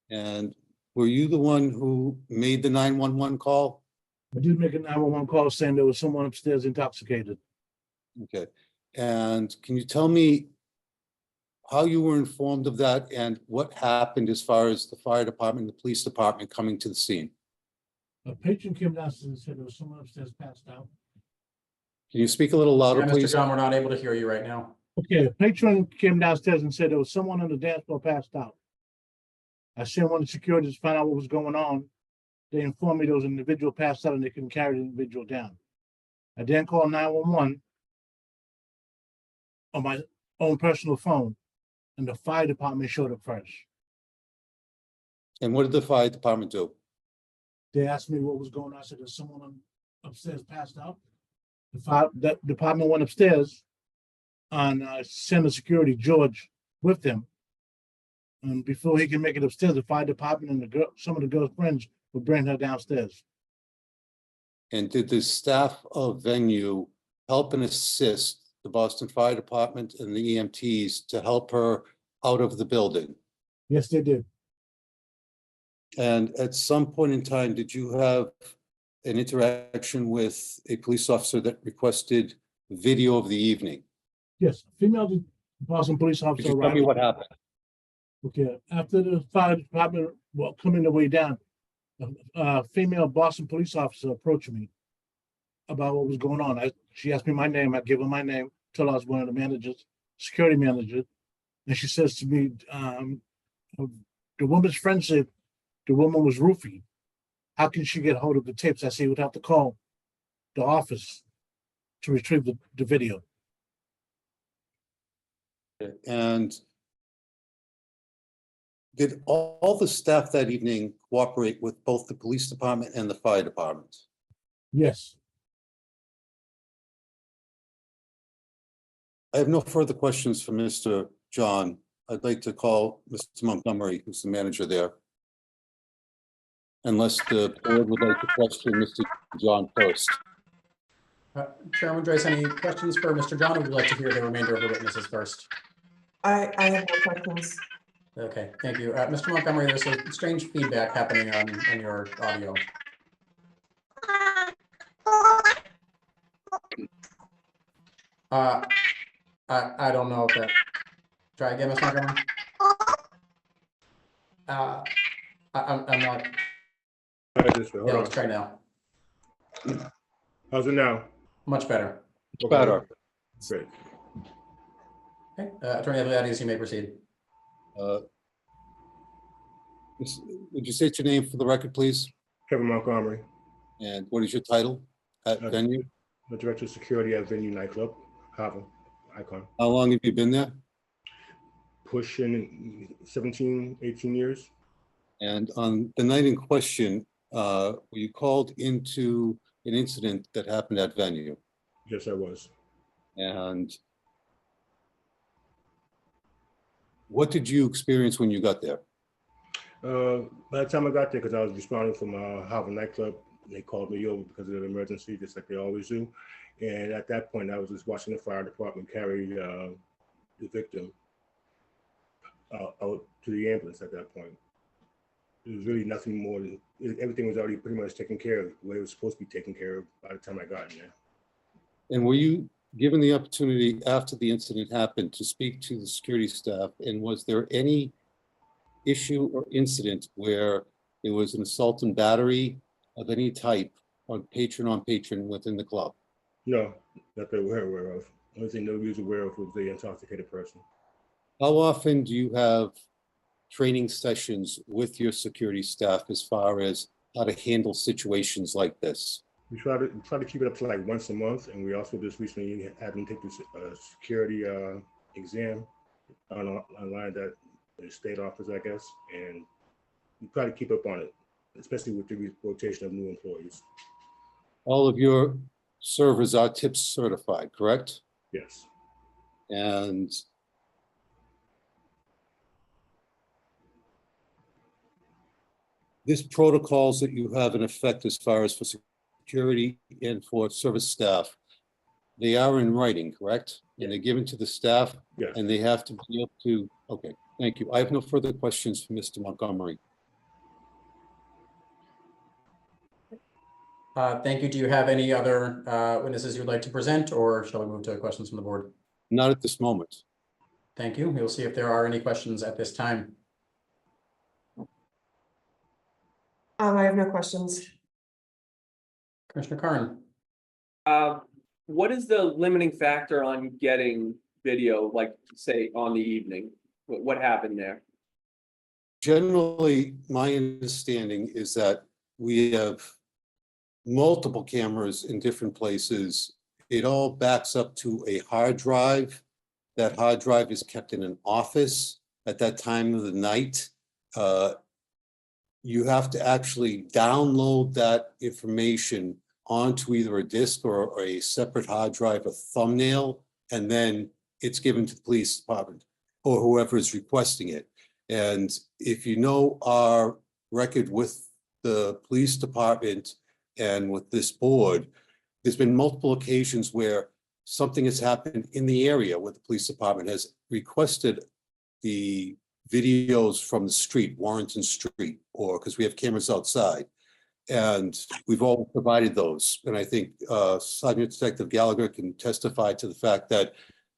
R: And were you the one who made the 911 call?
S: I did make a 911 call saying there was someone upstairs intoxicated.
R: Okay. And can you tell me how you were informed of that and what happened as far as the fire department, the police department coming to the scene?
S: A patron came downstairs and said there was someone upstairs passed out.
R: Can you speak a little louder,
A: Yeah, Mr.
R: please?
A: John, we're not able to hear you right now.
S: Okay, a patron came downstairs and said there was someone on the dance floor passed out. I sent one of the security to find out what was going on. They informed me there was an individual passed out and they couldn't carry the individual down. I then called 911 on my own personal phone, and the fire department showed up first.
R: And what did the fire department do?
S: They asked me what was going on. I said, there's someone upstairs passed out. The fire that department went upstairs and sent the security, George, with them. And before he can make it upstairs, the fire department and the girl, some of the girl's friends would bring her downstairs.
R: And did the staff of venue help and assist the Boston Fire Department and the EMTs to help her out of the building?
S: Yes, they did.
R: And at some point in time, did you have an interaction with a police officer that requested video of the evening?
S: Yes, female Boston police
R: Could
S: officer.
R: you tell me what happened?
S: Okay, after the fire department, well, coming the way down, a female Boston police officer approached me about what was going on. She asked me my name. I gave her my name, told her I was one of the managers, security managers. And she says to me, the woman's friend said the woman was roofie. How can she get hold of the tapes? I said, we'd have to call the office to retrieve the video.
R: And did all the staff that evening cooperate with both the police department and the fire department?
S: Yes.
R: I have no further questions for Mr. John. I'd like to call Mr. Montgomery, who's the manager there. Unless the board would like to question Mr. John first.
A: Chairman Joyce, any questions for Mr. John, or would you like to hear the remainder of the witnesses first?
B: I have no questions.
A: Okay, thank you. Mr. Montgomery, there's a strange feedback happening on your audio. I don't know if that, try again, Mr. Montgomery? I'm not, yeah, let's try now.
T: How's it now?
A: Much better.
R: It's better.
T: Great.
A: Okay, Attorney Aviliades, you may proceed.
R: Would you state your name for the record, please?
T: Kevin Montgomery,
R: And what is your title at venue?
T: the Director of Security at Venue Nightclub, Harvard, Icon.
R: How long have you been there?
T: pushing 17, 18 years.
R: And on the night in question, were you called into an incident that happened at venue?
T: Yes, I was.
R: And what did you experience when you got there?
T: By the time I got there, because I was responding from Harvard nightclub, they called me over because of an emergency, just like they always do. And at that point, I was just watching the fire department carry the victim out to the ambulance at that point. There was really nothing more than, everything was already pretty much taken care of the way it was supposed to be taken care of by the time I got in there.
R: And were you given the opportunity after the incident happened to speak to the security staff? And was there any issue or incident where there was an assault and battery of any type on patron within the club?
T: No, that they were aware of. The only thing nobody was aware of was the intoxicated person.
R: How often do you have training sessions with your security staff as far as how to handle situations like this?
T: We try to keep it up to like once a month, and we also just recently had them take this security exam online that the state offers, I guess, and we try to keep up on it, especially with the rotation of new employees.
R: All of your servers are TIPS certified, correct?
T: Yes.
R: And these protocols that you have in effect as far as for security and for service staff, they are in writing, correct? And they're given to the staff?
T: Yes.
R: And they have to be able to, okay, thank you. I have no further questions for Mr. Montgomery.
A: Thank you. Do you have any other witnesses you'd like to present, or shall we move to questions from the board?
R: Not at this moment.
A: Thank you. We'll see if there are any questions at this time.
B: I have no questions.
A: Commissioner Karn.
F: What is the limiting factor on getting video, like say on the evening? What happened there?
R: Generally, my understanding is that we have multiple cameras in different places. It all backs up to a hard drive. That hard drive is kept in an office at that time of the night. You have to actually download that information onto either a disk or a separate hard drive, a thumbnail, and then it's given to the police department or whoever is requesting it. And if you know our record with the police department and with this board, there's been multiple occasions where something has happened in the area where the police department has requested the videos from the street, Warrenton Street, or because we have cameras outside. And we've all provided those. And I think Sergeant Detective Gallagher can testify to the fact that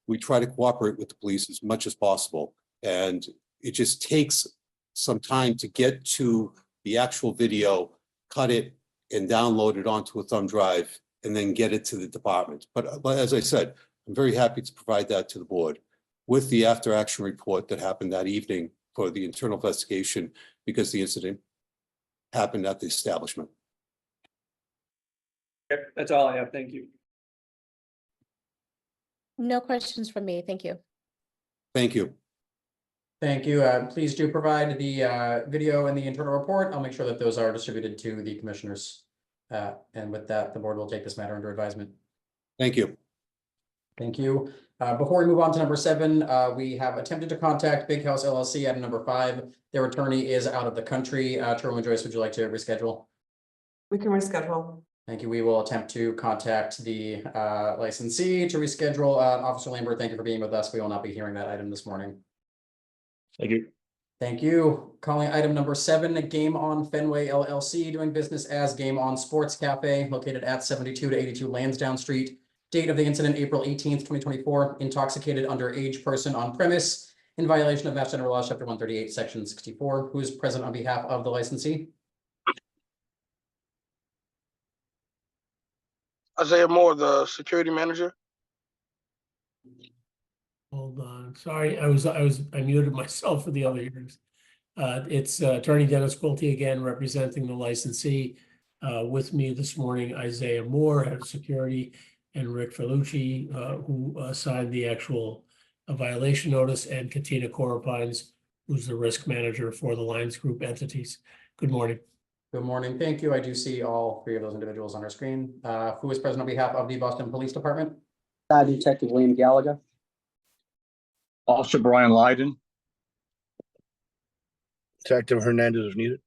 R: we try to cooperate with the police as much as possible. And it just takes some time to get to the actual video, cut it, and download it onto a thumb drive, and then get it to the department. But as I said, I'm very happy to provide that to the board with the after action report that happened that evening for the internal investigation, because the incident happened at the establishment.
F: Okay, that's all I have. Thank you.
G: No questions from me. Thank you.
R: Thank you.
A: Thank you. Please do provide the video and the internal report. I'll make sure that those are distributed to the commissioners. And with that, the board will take this matter under advisement.
R: Thank you.
A: Thank you. Before we move on to number 7, we have attempted to contact Big House LLC at number 5. Their attorney is out of the country. Chairwoman Joyce, would you like to reschedule?
B: We can reschedule.
A: Thank you. We will attempt to contact the licensee to reschedule. Officer Lambert, thank you for being with us. We will not be hearing that item this morning.
C: Thank you.
A: Thank you. Calling item number 7, Game On Fenway LLC, doing business as Game On Sports Cafe, located at 72 to 82 Lansdowne Street. Date of the incident, April 18th, 2024. Intoxicated underage person on premise in violation of Mass General Law, Chapter 138, Section 64. Who is present on behalf of the licensee?
U: Isaiah Moore, the security manager.
H: Hold on, sorry, I muted myself for the other hearings. It's Attorney Dennis Quilty again, representing the licensee. With me this morning, Isaiah Moore, head of security, and Rick Felucci, who signed the actual a violation notice, and Katina Corapines, who's the risk manager for the Lions Group entities. Good morning.
A: Good morning. Thank you. I do see all three of those individuals on our screen. Who is present on behalf of the Boston Police Department?
Q: Sergeant Detective William Gallagher.
E: Officer Brian Lyden.
K: Detective Hernandez if needed.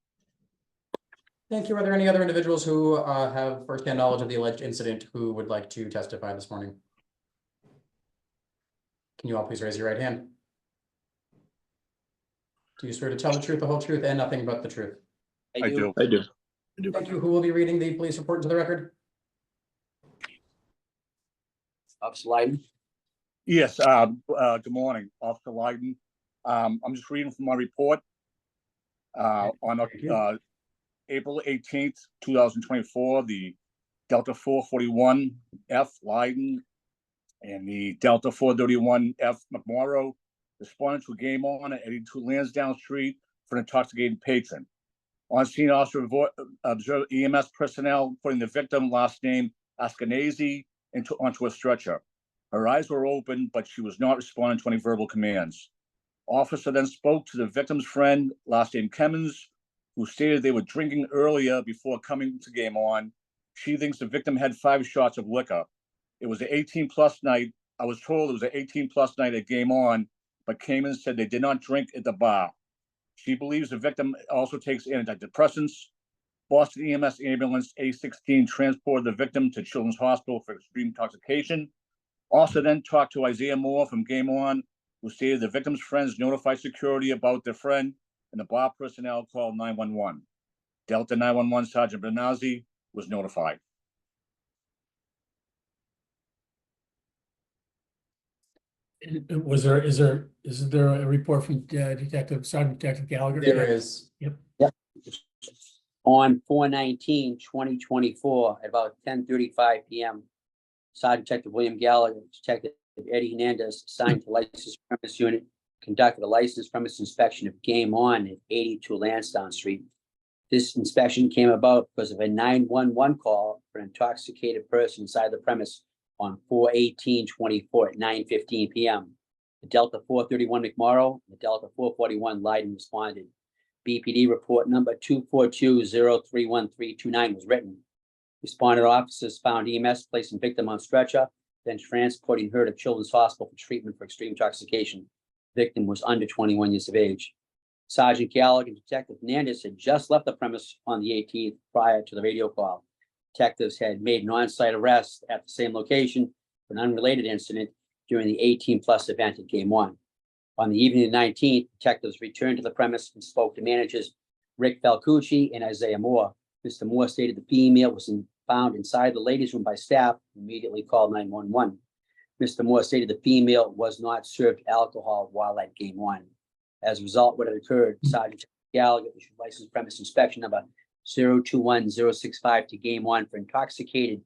A: Thank you. Are there any other individuals who have firsthand knowledge of the alleged incident who would like to testify this morning? Can you all please raise your right hand? Do you swear to tell the truth, the whole truth, and nothing but the truth?
E: I do.
A: Thank you. Who will be reading the police report into the record?
Q: Officer Lyden.
E: Yes, good morning, Officer Lyden. I'm just reading from my report. On April 18th, 2024, the Delta 441F Lyden and the Delta 431F McMorrow responded to a game on at 82 Lansdowne Street for an intoxicated patron. On scene, officer observed EMS personnel putting the victim, last name Askenazi, onto a stretcher. Her eyes were open, but she was not responding to any verbal commands. Officer then spoke to the victim's friend, last name Kemmons, who stated they were drinking earlier before coming to game on. She thinks the victim had 5 shots of liquor. It was an 18-plus night. I was told it was an 18-plus night at game on, but Kemmons said they did not drink at the bar. She believes the victim also takes antidepressants. Boston EMS ambulance A16 transported the victim to Children's Hospital for extreme intoxication. Also then talked to Isaiah Moore from Game On, who stated the victim's friends notified security about their friend, and the bar personnel called 911. Delta 911 Sergeant Benazzi was notified.
H: Is there a report from Sergeant Detective Gallagher?
A: There is.
H: Yep.
Q: On 4/19/2024, at about 10:35 p.m., Sergeant Detective William Gallagher, Detective Eddie Hernandez, assigned to licensed premise unit, conducted a licensed premise inspection of Game On at 82 Lansdowne Street. This inspection came about because of a 911 call for an intoxicated person inside the premise on 4/18/24 at 9:15 p.m. The Delta 431 McMorrow and the Delta 441 Lyden responded. BPD report number 242-031-329 was written. Responded officers found EMS placing victim on stretcher, then transporting her to Children's Hospital for treatment for extreme intoxication. Victim was under 21 years of age. Sergeant Gallagher and Detective Hernandez had just left the premise on the 18th prior to the radio call. Detectives had made an on-site arrest at the same location for an unrelated incident during the 18-plus event at Game On. On the evening of the 19th, detectives returned to the premise and spoke to managers Rick Falcucci and Isaiah Moore. Mr. Moore stated the female was found inside the ladies' room by staff, and immediately called 911. Mr. Moore stated the female was not served alcohol while at Game On. As a result, what had occurred, Sergeant Gallagher issued license premise inspection number 021065 to Game On for intoxicated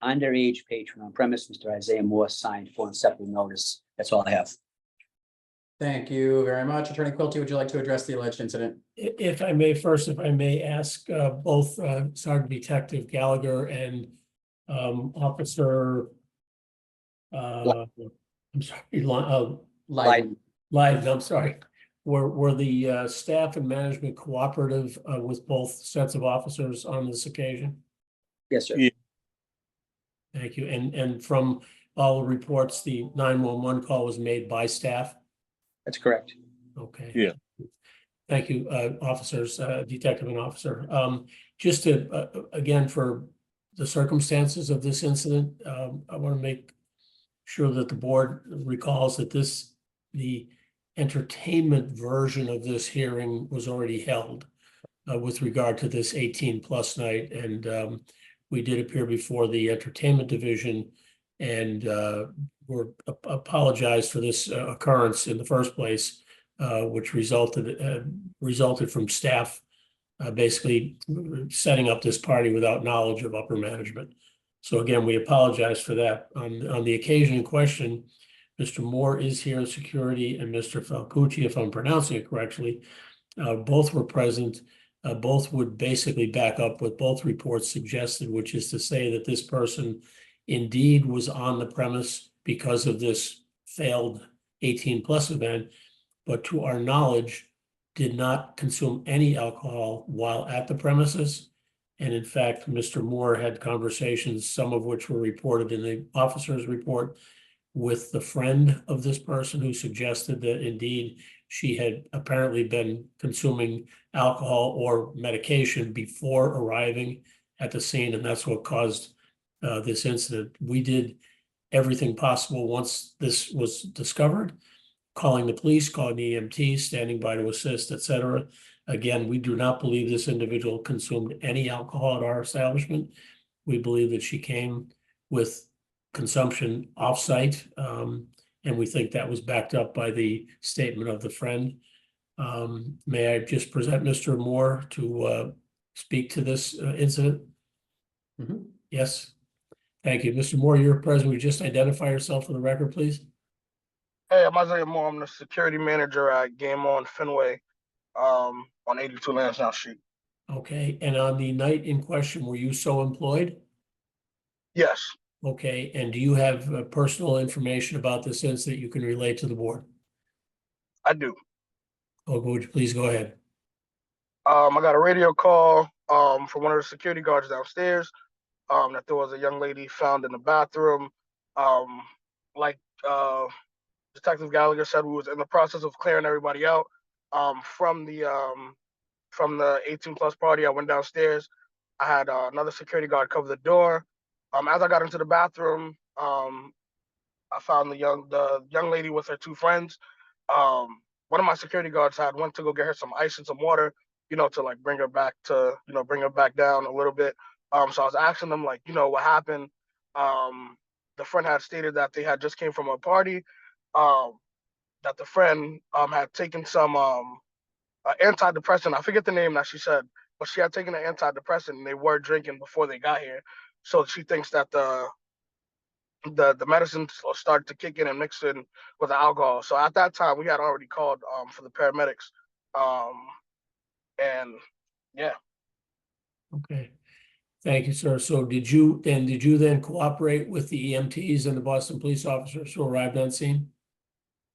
Q: underage patron on premise. Mr. Isaiah Moore signed for and separate notice. That's all I have.
A: Thank you very much. Attorney Quilty, would you like to address the alleged incident?
H: If I may ask both Sergeant Detective Gallagher and Officer I'm sorry,
A: Lyden.
H: I'm sorry. Were the staff and management cooperative with both sets of officers on this occasion?
Q: Yes, sir.
E: Yeah.
H: Thank you. And from all the reports, the 911 call was made by staff?
Q: That's correct.
H: Okay.
E: Yeah.
H: Thank you, officers, detective and officer. Just to, again, for the circumstances of this incident, I want to make sure that the board recalls that the entertainment version of this hearing was already held with regard to this 18-plus night. And we did appear before the entertainment division and apologized for this occurrence in the first place, which resulted from staff basically setting up this party without knowledge of upper management. So again, we apologize for that. On the occasion in question, Mr. Moore is here in security, and Mr. Falcucci, if I'm pronouncing it correctly, both were present. Both would basically back up what both reports suggested, which is to say that this person indeed was on the premise because of this failed 18+ event, but to our knowledge, did not consume any alcohol while at the premises. And in fact, Mr. Moore had conversations, some of which were reported in the officer's report, with the friend of this person who suggested that indeed she had apparently been consuming alcohol or medication before arriving at the scene, and that's what caused this incident. We did everything possible once this was discovered, calling the police, calling the EMT, standing by to assist, etc. Again, we do not believe this individual consumed any alcohol at our establishment. We believe that she came with consumption offsite, and we think that was backed up by the statement of the friend. May I just present Mr. Moore to speak to this incident?
A: Mhm.
H: Yes. Thank you. Mr. Moore, you're present. Would you just identify yourself for the record, please?
U: Hey, I'm Isaiah Moore. I'm the security manager at Game On Fenway, on 82 Lansdowne Street.
H: Okay, and on the night in question, were you so employed?
U: Yes,
H: Okay, and do you have personal information about this incident you can relate to the board?
U: I do.
H: Oh, would you please go ahead?
U: I got a radio call from one of the security guards downstairs that there was a young lady found in the bathroom. Like Detective Gallagher said, we was in the process of clearing everybody out from the 18+ party. I went downstairs. I had another security guard cover the door. As I got into the bathroom, I found the young lady with her two friends. One of my security guards went to go get her some ice and some water, to like bring her back down a little bit. So I was asking them like, what happened. The friend had stated that they had just came from a party, that the friend had taken some antidepressant. I forget the name that she said, but she had taken an antidepressant and they were drinking before they got here. So she thinks that the medicine started to kick in and mix in with the alcohol. So at that time, we had already called for the paramedics. And yeah.
H: Okay, thank you, sir. So did you then cooperate with the EMTs and the Boston police officers who arrived on scene?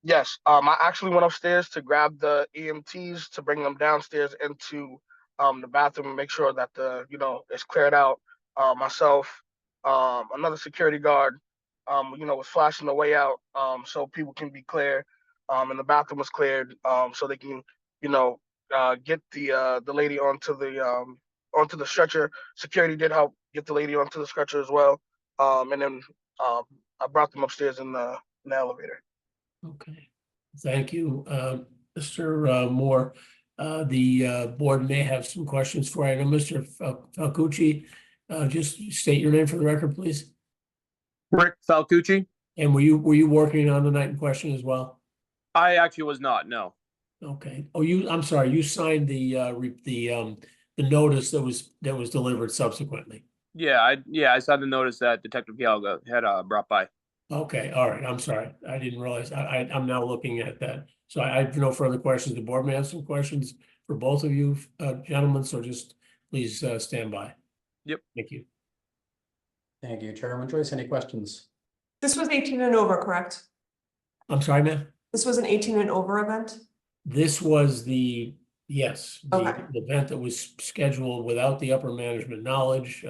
U: Yes, I actually went upstairs to grab the EMTs to bring them downstairs into the bathroom and make sure that it's cleared out. Myself, another security guard, was flashing the way out so people can be clear. And the bathroom was cleared so they can, get the lady onto the stretcher. Security did help get the lady onto the stretcher as well. And then I brought them upstairs in the elevator.
H: Okay, thank you, Mr. Moore. The board may have some questions for you. I know Mr. Falcucci, just state your name for the record, please.
F: Rick Falcucci.
H: And were you working on the night in question as well?
F: I actually was not, no.
H: Okay. Oh, I'm sorry, you signed the notice that was delivered subsequently.
F: Yeah, I saw the notice that Detective Gallagher had brought by.
H: Okay, all right, I'm sorry. I didn't realize. I'm now looking at that. So I have no further questions. The board may have some questions for both of you, gentlemen, so just please stand by.
F: Yep.
H: Thank you.
A: Thank you, Chairman Joyce. Any questions?
B: This was 18 and over, correct?
H: I'm sorry, ma'am?
B: This was an 18 and over event?
H: This was the
B: Okay.
H: event that was scheduled without the upper management knowledge.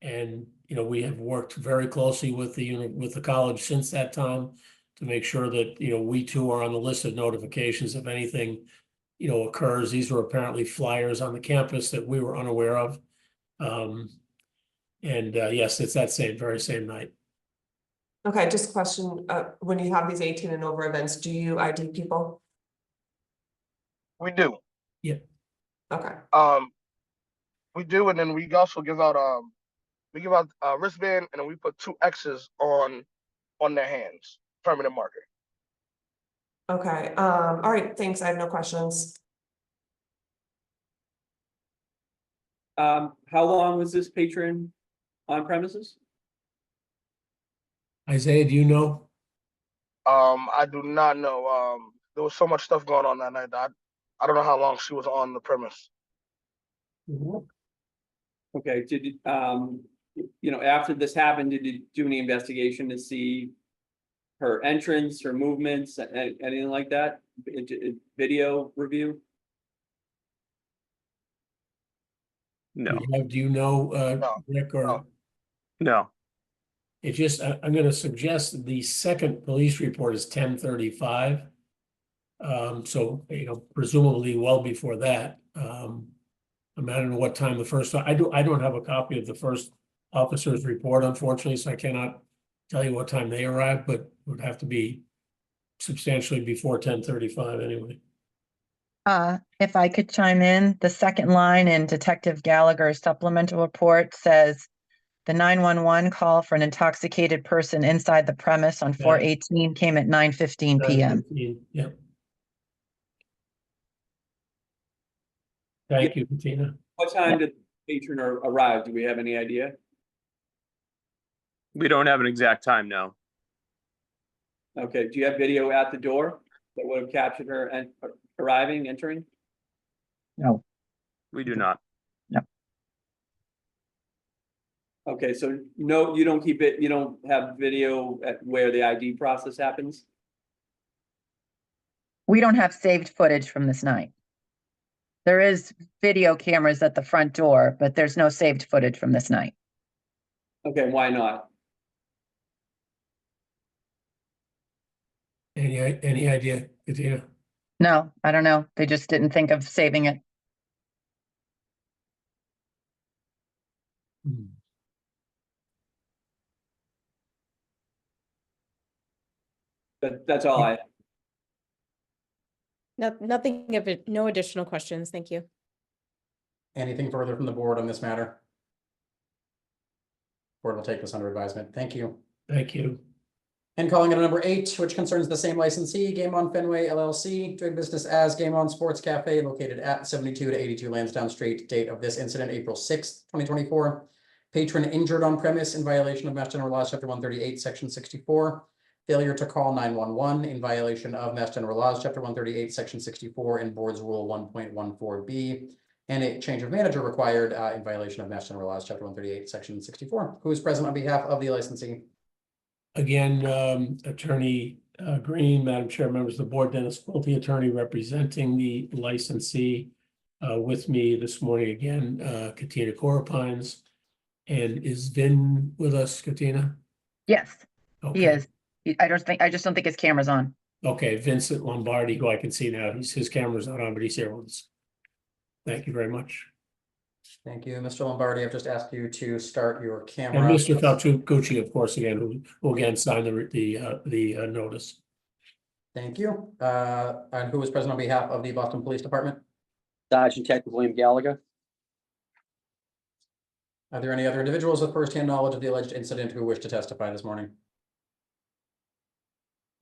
H: And, we have worked very closely with the college since that time to make sure that, we too are on the list of notifications if anything, occurs. These were apparently flyers on the campus that we were unaware of. And yes, it's that very same night.
B: Okay, just a question, when you have these 18 and over events, do you ID people?
U: We do.
H: Yeah.
B: Okay.
U: We do, and then we also give out a wristband, and then we put 2 X's on their hands, permanent marker.
B: Okay, all right, thanks. I have no questions.
F: How long was this patron on premises?
H: Isaiah, do you know?
U: I do not know. There was so much stuff going on that night that I don't know how long she was on the premise.
F: Okay, did after this happened, did you do any investigation to see her entrance, her movements, anything like that? Video review?
H: Do you know, Rick, or?
C: No.
H: It just, I'm gonna suggest that the second police report is 10:35. So, presumably well before that. I don't know what time the first, I don't have a copy of the first officer's report, unfortunately, so I cannot tell you what time they arrived, but it would have to be substantially before 10:35 anyway.
I: If I could chime in, the second line in Detective Gallagher's supplemental report says the 911 call for an intoxicated person inside the premise on 4/18 came at 9:15 PM.
H: Yeah. Thank you, Bettina.
F: What time did the patron arrive? Do we have any idea?
V: We don't have an exact time now.
F: Okay, do you have video at the door that would have captured her and arriving, entering?
I: No.
V: We do not.
F: Okay, so no, you don't keep it, you don't have video at where the ID process happens?
I: We don't have saved footage from this night. There is video cameras at the front door, but there's no saved footage from this night.
F: Okay, why not?
H: Any idea, Bettina?
I: No, I don't know. They just didn't think of saving it.
F: That's all I.
G: Nothing of it, no additional questions. Thank you.
A: Anything further from the board on this matter? Board will take this under advisement. Thank you.
H: Thank you.
A: And calling it number 8, which concerns the same licensee, Game On Fenway LLC, doing business as Game On Sports Cafe located at 72 to 82 Lansdowne Street. Date of this incident, April 6th, 2024. Patron injured on premise in violation of Mass General Laws, Chapter 138, Section 64. Failure to call 911 in violation of Mass General Laws, Chapter 138, Section 64, and Board's Rule 1.14B. And a change of manager required in violation of Mass General Laws, Chapter 138, Section 64. Who is present on behalf of the licensee?
H: Again, Attorney Green, Madam Chair, members of the board, Dennis Quilty, attorney representing the licensee. With me this morning again, Katina Corapines. And is Vin with us, Katina?
I: Yes,
H: Okay.
I: he is. I just don't think his camera's on.
H: Okay, Vincent Lombardi, who I can see now, his camera's not on, but he's here with us. Thank you very much.
A: Thank you, Mr. Lombardi. I've just asked you to start your
H: And
A: camera.
H: Mr. Faltucci, of course, again, who again signed the notice.
A: Thank you. And who is present on behalf of the Boston Police Department?
Q: Sergeant Detective William Gallagher.
A: Are there any other individuals with firsthand knowledge of the alleged incident who wish to testify this morning?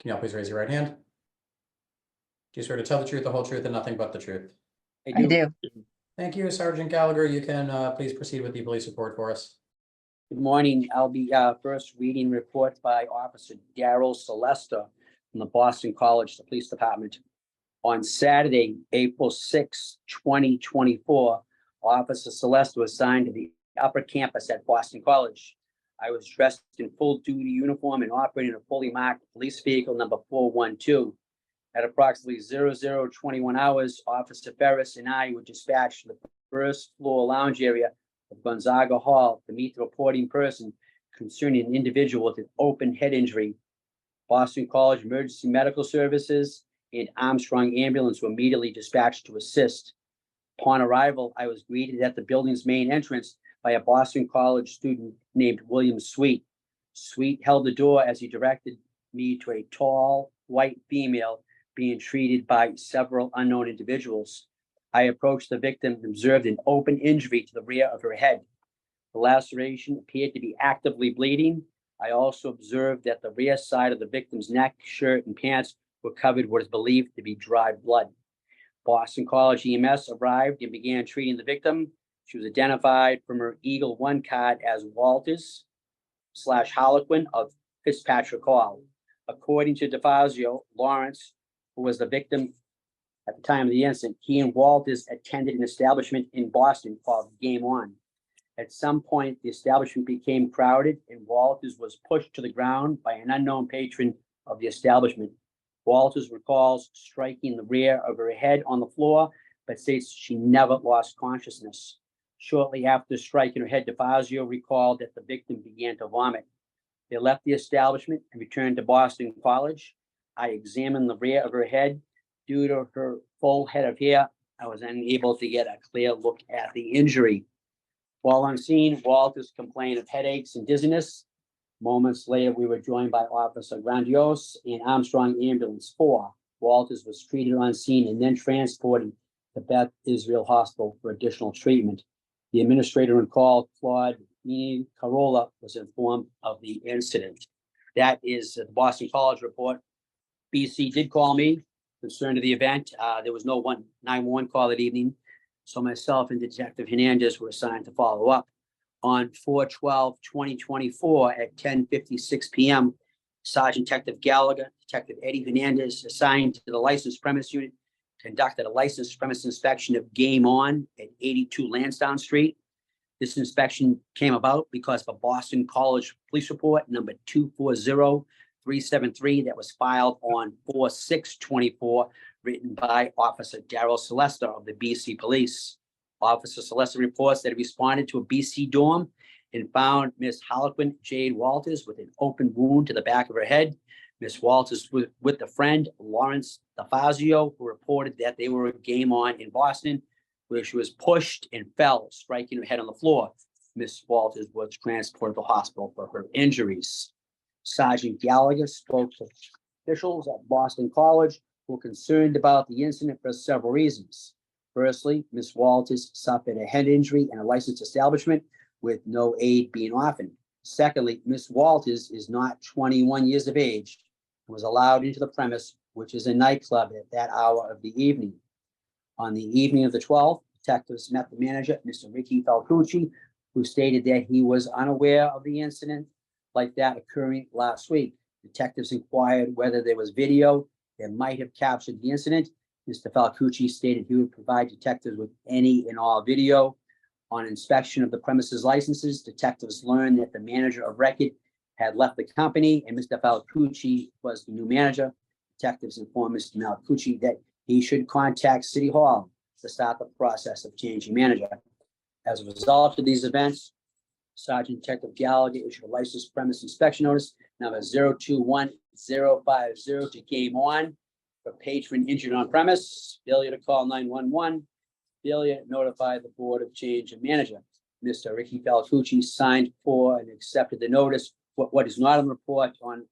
A: Can you all please raise your right hand? Do you swear to tell the truth, the whole truth, and nothing but the truth?
I: I do.
A: Thank you, Sergeant Gallagher. You can please proceed with the police report for us.
Q: Good morning. I'll be first reading reports by Officer Daryl Celesta from the Boston College Police Department. On Saturday, April 6, 2024, Officer Celesta was assigned to the upper campus at Boston College. I was dressed in full duty uniform and operating a fully marked police vehicle number 412. At approximately 0021 hours, Officer Ferris and I were dispatched to the first floor lounge area of Gonzaga Hall to meet the reporting person concerning an individual with an open head injury. Boston College Emergency Medical Services and Armstrong Ambulance were immediately dispatched to assist. Upon arrival, I was greeted at the building's main entrance by a Boston College student named William Sweet. Sweet held the door as he directed me to a tall, white female being treated by several unknown individuals. I approached the victim and observed an open injury to the rear of her head. The laceration appeared to be actively bleeding. I also observed that the rear side of the victim's neck, shirt, and pants were covered with what is believed to be dried blood. Boston College EMS arrived and began treating the victim. She was identified from her Eagle One card as Walters/Harlequin of Fitzpatrick Hall. According to DeFazio, Lawrence, who was the victim at the time of the incident, he and Walters attended an establishment in Boston called Game On. At some point, the establishment became crowded and Walters was pushed to the ground by an unknown patron of the establishment. Walters recalls striking the rear of her head on the floor, but states she never lost consciousness. Shortly after striking her head, DeFazio recalled that the victim began to vomit. They left the establishment and returned to Boston College. I examined the rear of her head. Due to her full head of hair, I was unable to get a clear look at the injury. While on scene, Walters complained of headaches and dizziness. Moments later, we were joined by Officer Grandiose and Armstrong Ambulance 4. Walters was treated on scene and then transported to Beth Israel Hospital for additional treatment. The administrator on call, Claude Carolla, was informed of the incident. That is the Boston College report. BC did call me concerned of the event. There was no 911 call that evening. So myself and Detective Hernandez were assigned to follow up. On 4/12/2024 at 10:56 p.m., Sergeant Detective Gallagher, Detective Eddie Hernandez, assigned to the licensed premise unit, conducted a licensed premise inspection of Game On at 82 Lansdowne Street. This inspection came about because of a Boston College Police Report number 240373 that was filed on 4/6/24, written by Officer Daryl Celesta of the BC Police. Officer Celesta reports that he responded to a BC dorm and found Miss Harlequin Jade Walters with an open wound to the back of her head. Miss Walters was with a friend, Lawrence DeFazio, who reported that they were at Game On in Boston, where she was pushed and fell, striking her head on the floor. Miss Walters was transported to the hospital for her injuries. Sergeant Gallagher spoke to officials at Boston College who were concerned about the incident for several reasons. Firstly, Miss Walters suffered a head injury in a licensed establishment with no aid being offered. Secondly, Miss Walters is not 21 years of age and was allowed into the premise, which is a nightclub, at that hour of the evening. On the evening of the 12th, detectives met the manager, Mr. Ricky Falcucci, who stated that he was unaware of the incident like that occurring last week. Detectives inquired whether there was video that might have captured the incident. Mr. Falcucci stated he would provide detectives with any and all video. On inspection of the premises licenses, detectives learned that the manager of record had left the company and Mr. Falcucci was the new manager. Detectives informed Mr. Falcucci that he should contact City Hall to start the process of changing manager. As a result of these events, Sergeant Detective Gallagher issued a licensed premise inspection notice number 021050 to Game On for patron injured on premise, failure to call 911, failure to notify the board of change of manager. Mr. Ricky Falcucci signed for and accepted the notice. What is not on the report on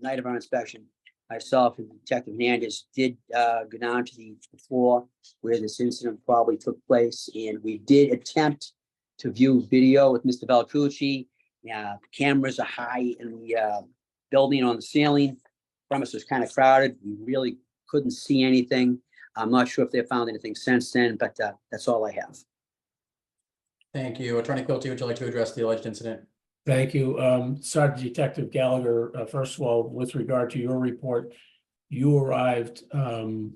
Q: night of our inspection, myself and Detective Hernandez did go down to the floor where this incident probably took place, and we did attempt to view video with Mr. Falcucci. Cameras are high in the building on the ceiling. Premise was kind of crowded. We really couldn't see anything. I'm not sure if they found anything since then, but that's all I have.
A: Thank you. Attorney Quilty, would you like to address the alleged incident?
H: Thank you. Sergeant Detective Gallagher, first of all, with regard to your report, you arrived to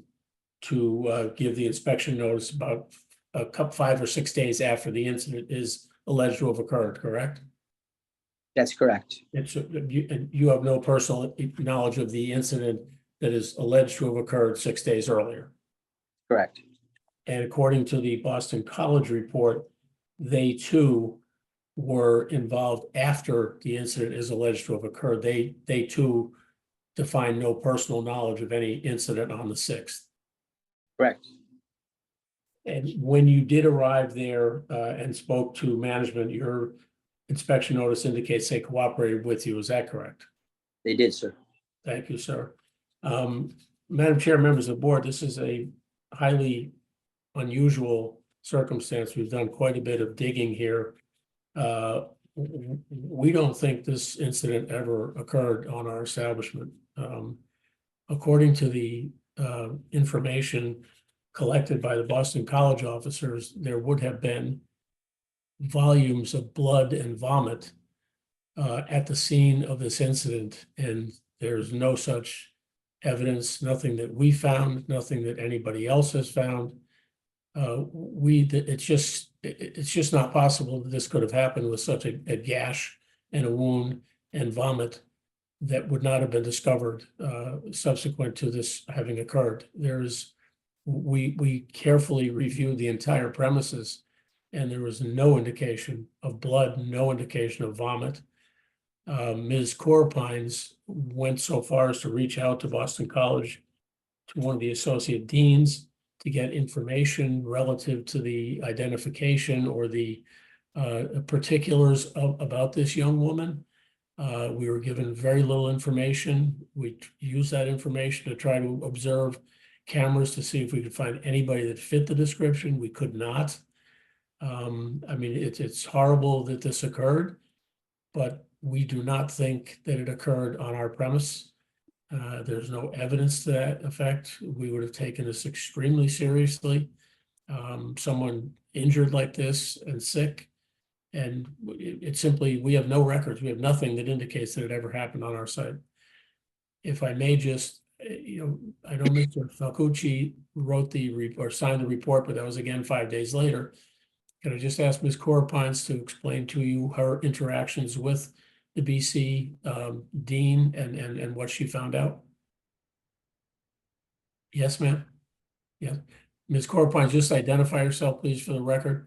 H: give the inspection notice about 5 or 6 days after the incident is alleged to have occurred, correct?
Q: That's correct.
H: You have no personal knowledge of the incident that is alleged to have occurred 6 days earlier.
Q: Correct.
H: And according to the Boston College report, they too were involved after the incident is alleged to have occurred. They too define no personal knowledge of any incident on the 6th.
Q: Correct.
H: And when you did arrive there and spoke to management, your inspection notice indicates they cooperated with you. Is that correct?
Q: They did, sir.
H: Thank you, sir. Madam Chair, members of the board, this is a highly unusual circumstance. We've done quite a bit of digging here. We don't think this incident ever occurred on our establishment. According to the information collected by the Boston College officers, there would have been volumes of blood and vomit at the scene of this incident, and there's no such evidence, nothing that we found, nothing that anybody else has found. It's just not possible that this could have happened with such a gash and a wound and vomit that would not have been discovered subsequent to this having occurred. We carefully reviewed the entire premises, and there was no indication of blood, no indication of vomit. Ms. Corpines went so far as to reach out to Boston College, to one of the associate deans, to get information relative to the identification or the particulars about this young woman. We were given very little information. We used that information to try to observe cameras to see if we could find anybody that fit the description. We could not. I mean, it's horrible that this occurred, but we do not think that it occurred on our premise. There's no evidence to that effect. We would have taken this extremely seriously. Someone injured like this and sick, and it simply, we have no records. We have nothing that indicates that it ever happened on our site. If I may just, I know Mr. Falcucci wrote or signed the report, but that was again 5 days later. Can I just ask Ms. Corpines to explain to you her interactions with the BC dean and what she found out? Yes, ma'am. Yeah. Ms. Corpines, just identify yourself, please, for the record.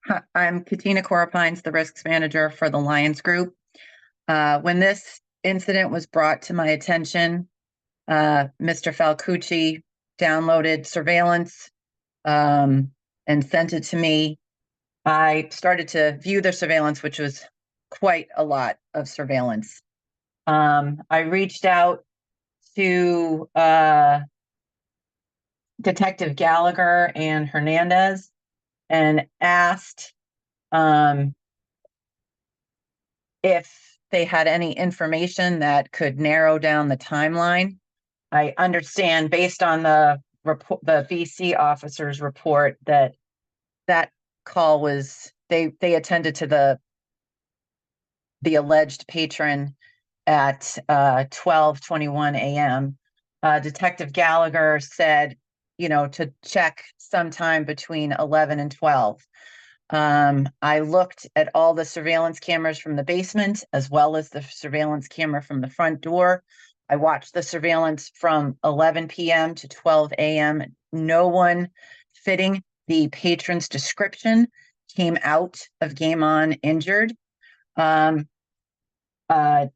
I: Hi, I'm Katina Corpines, the risks manager for the Lions Group. When this incident was brought to my attention, Mr. Falcucci downloaded surveillance and sent it to me. I started to view the surveillance, which was quite a lot of surveillance. I reached out to Detective Gallagher and Hernandez and asked if they had any information that could narrow down the timeline. I understand based on the report, the VC officer's report, that call was, they attended to the alleged patron at 12:21 a.m. Detective Gallagher said, to check sometime between 11 and 12. I looked at all the surveillance cameras from the basement as well as the surveillance camera from the front door. I watched the surveillance from 11 p.m. to 12 a.m. No one fitting the patron's description came out of Game On injured.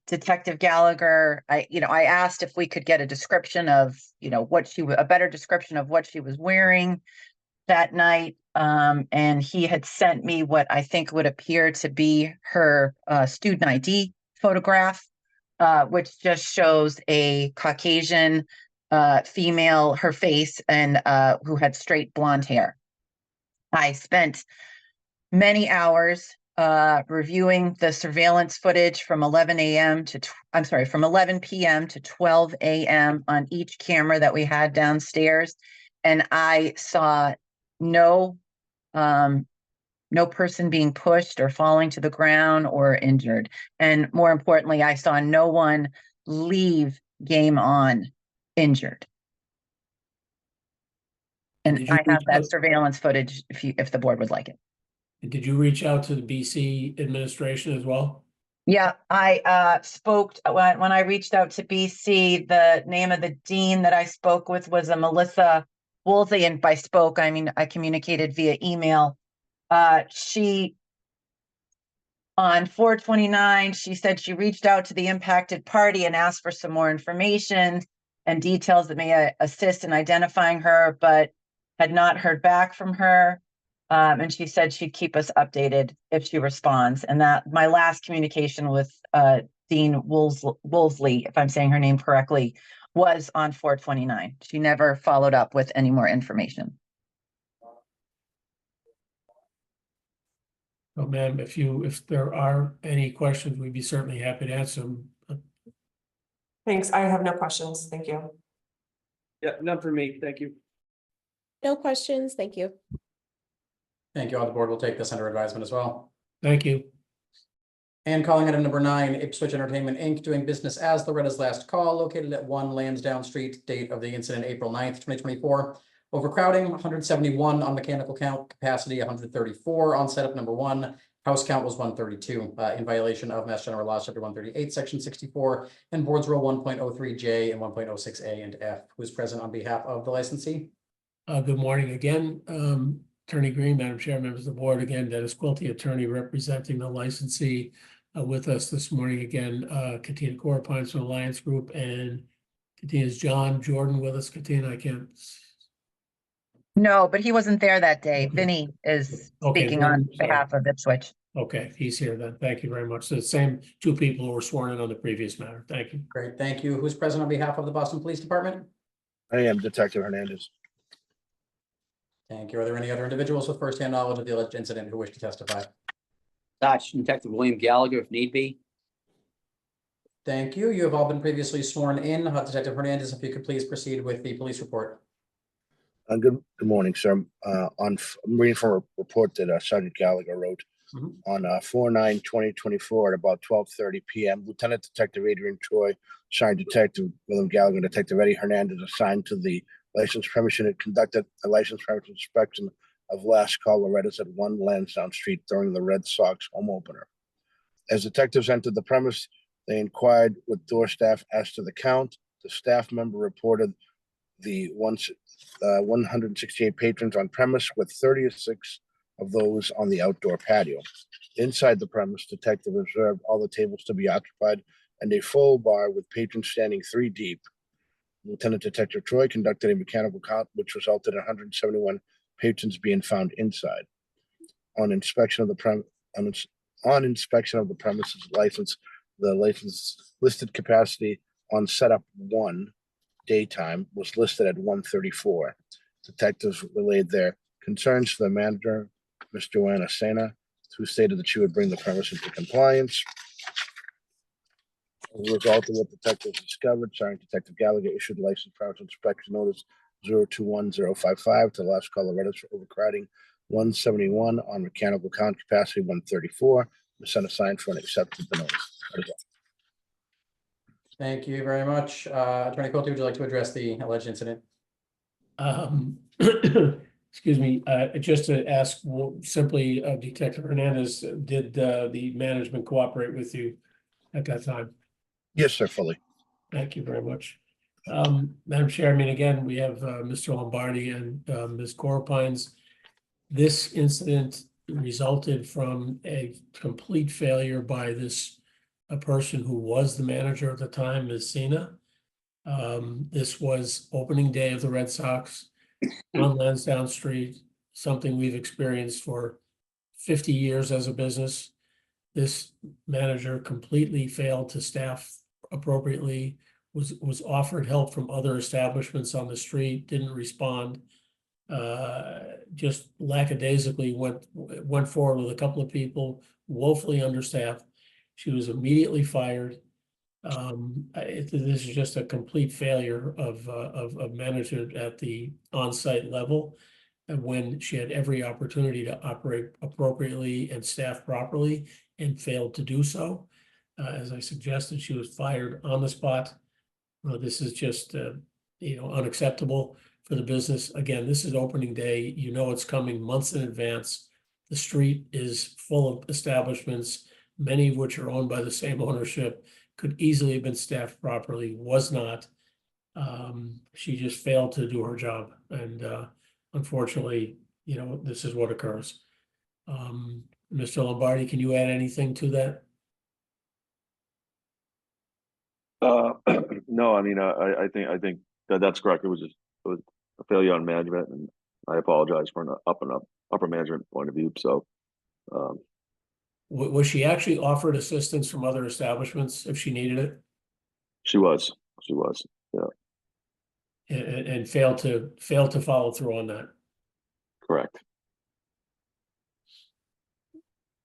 I: Detective Gallagher, I asked if we could get a description of, a better description of what she was wearing that night. And he had sent me what I think would appear to be her student ID photograph, which just shows a Caucasian female, her face, and who had straight blonde hair. I spent many hours reviewing the surveillance footage from 11 p.m. to 12 a.m. on each camera that we had downstairs. And I saw no person being pushed or falling to the ground or injured. And more importantly, I saw no one leave Game On injured. And I have that surveillance footage if the board would like it.
H: Did you reach out to the BC administration as well?
I: Yeah, I spoke when I reached out to BC. The name of the dean that I spoke with was a Melissa Woolsey, and by spoke I mean I communicated via email. She on 4/29, she said she reached out to the impacted party and asked for some more information and details that may assist in identifying her, but had not heard back from her. And she said she'd keep us updated if she responds. And that my last communication with Dean Woolsey, if I'm saying her name correctly, was on 4/29. She never followed up with any more information.
H: Oh, ma'am, if there are any questions, we'd be certainly happy to answer them.
B: Thanks. I have no questions. Thank you.
F: Yeah, none for me. Thank you.
G: No questions. Thank you.
A: Thank you. All the board will take this under advisement as well.
H: Thank you.
A: And calling item number 9, Ipswich Entertainment Inc. doing business as Loretta's Last Call, located at 1 Lansdowne Street, date of the incident April 9th, 2024. Overcrowding, 171 on mechanical count, capacity 134 on setup number 1, House count was 132, in violation of Mass General Law, Chapter 138, Section 64, and Boards Rule 1.03J and 1.06A and F. Who's present on behalf of the licensee?
H: Good morning again, Attorney Green, Madam Chair, members of the board. Again, Dennis Quilty, attorney representing the licensee. With us this morning again, Katina Corpines from Alliance Group, and Katina's John Jordan with us. Katina, I can't.
I: No, but he wasn't there that day.
H: Okay.
I: Vinny is
H: Okay,
I: speaking
H: Vinny,
I: on
H: sorry.
I: behalf of Ipswich.
H: Okay, he's here then. Thank you very much. So the same two people who were sworn in on the previous matter. Thank you.
A: Great, thank you. Who's present on behalf of the Boston Police Department?
C: I am Detective Hernandez.
A: Thank you. Are there any other individuals with firsthand knowledge of the alleged incident who wish to testify?
Q: Sergeant Detective William Gallagher, if need be.
A: Thank you. You have all been previously sworn in. Detective Hernandez, if you could please proceed with the police report.
C: Good morning, sir. I'm reading from a report that Sergeant Gallagher wrote.
A: Mhm.
C: On 4/9/2024 at about 12:30 p.m. Lieutenant Detective Adrian Troy, Sergeant Detective William Gallagher, and Detective Eddie Hernandez assigned to the licensed premise unit conducted a licensed premise inspection of last call Loretta's at 1 Lansdowne Street during the Red Sox home opener. As detectives entered the premise, they inquired with door staff as to the count. The staff member reported the 168 patrons on premise, with 36 of those on the outdoor patio. Inside the premise, detective observed all the tables to be occupied and a full bar with patrons standing 3 deep. Lieutenant Detective Troy conducted a mechanical count, which resulted in 171 patrons being found inside. On inspection of the premises license, the license listed capacity on setup 1 daytime was listed at 134. Detectives relayed their concerns to the manager, Ms. Joanna Sena, who stated that she would bring the premise into compliance. As a result of what detectives discovered, Sergeant Detective Gallagher issued license premise inspection notice 021055 to Las Coloradas for overcrowding 171 on mechanical count capacity 134. Was sent assigned for and accepted the notice. That is all.
A: Thank you very much. Attorney Quilty, would you like to address the alleged incident?
H: Excuse me, just to ask simply, Detective Hernandez, did the management cooperate with you at that time?
C: Yes, sir, fully.
H: Thank you very much. Madam Chair, I mean, again, we have Mr. Lombardi and Ms. Corpines. This incident resulted from a complete failure by a person who was the manager at the time, Ms. Sena. This was opening day of the Red Sox on Lansdowne Street, something we've experienced for 50 years as a business. This manager completely failed to staff appropriately, was offered help from other establishments on the street, didn't respond. Just lackadaisically went forward with a couple of people, woefully understaffed. She was immediately fired. This is just a complete failure of management at the on-site level. And when she had every opportunity to operate appropriately and staff properly and failed to do so. As I suggested, she was fired on the spot. This is just, unacceptable for the business. Again, this is opening day. You know it's coming months in advance. The street is full of establishments, many of which are owned by the same ownership. Could easily have been staffed properly, was not. She just failed to do her job. And unfortunately, this is what occurs. Mr. Lombardi, can you add anything to that?
J: No, I mean, I think that's correct. It was a failure on management, and I apologize for an upper management point of view. So,
H: Was she actually offered assistance from other establishments if she needed it?
J: She was, yeah.
H: And failed to follow through on that.
J: Correct.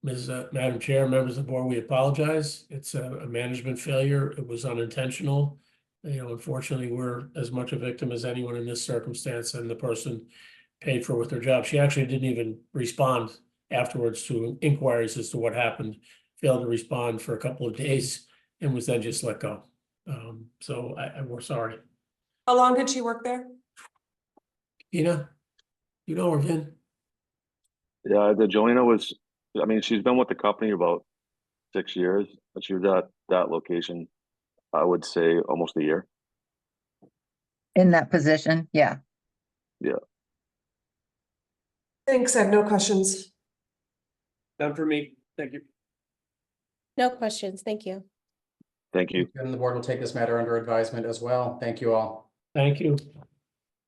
H: Madam Chair, members of the board, we apologize. It's a management failure. It was unintentional. Unfortunately, we're as much a victim as anyone in this circumstance, and the person paid for with their job. She actually didn't even respond afterwards to inquiries as to what happened, failed to respond for a couple of days, and was then just let go. So we're sorry.
B: How long did she work there?
H: Ina, you know her, Vin?
J: Yeah, the Joanna was I mean, she's been with the company about 6 years, but she was at that location, I would say almost a year.
I: In that position, yeah.
J: Yeah.
B: Thanks, I have no questions.
F: Done for me. Thank you.
G: No questions. Thank you.
J: Thank you.
A: And the board will take this matter under advisement as well. Thank you all.
H: Thank you.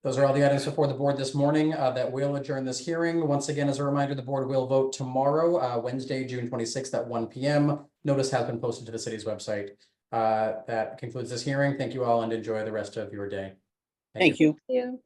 A: Those are all the items before the board this morning that will adjourn this hearing. Once again, as a reminder, the board will vote tomorrow, Wednesday, June 26th at 1 p.m. Notice has been posted to the city's website. That concludes this hearing. Thank you all and enjoy the rest of your day.
Q: Thank you.
G: You.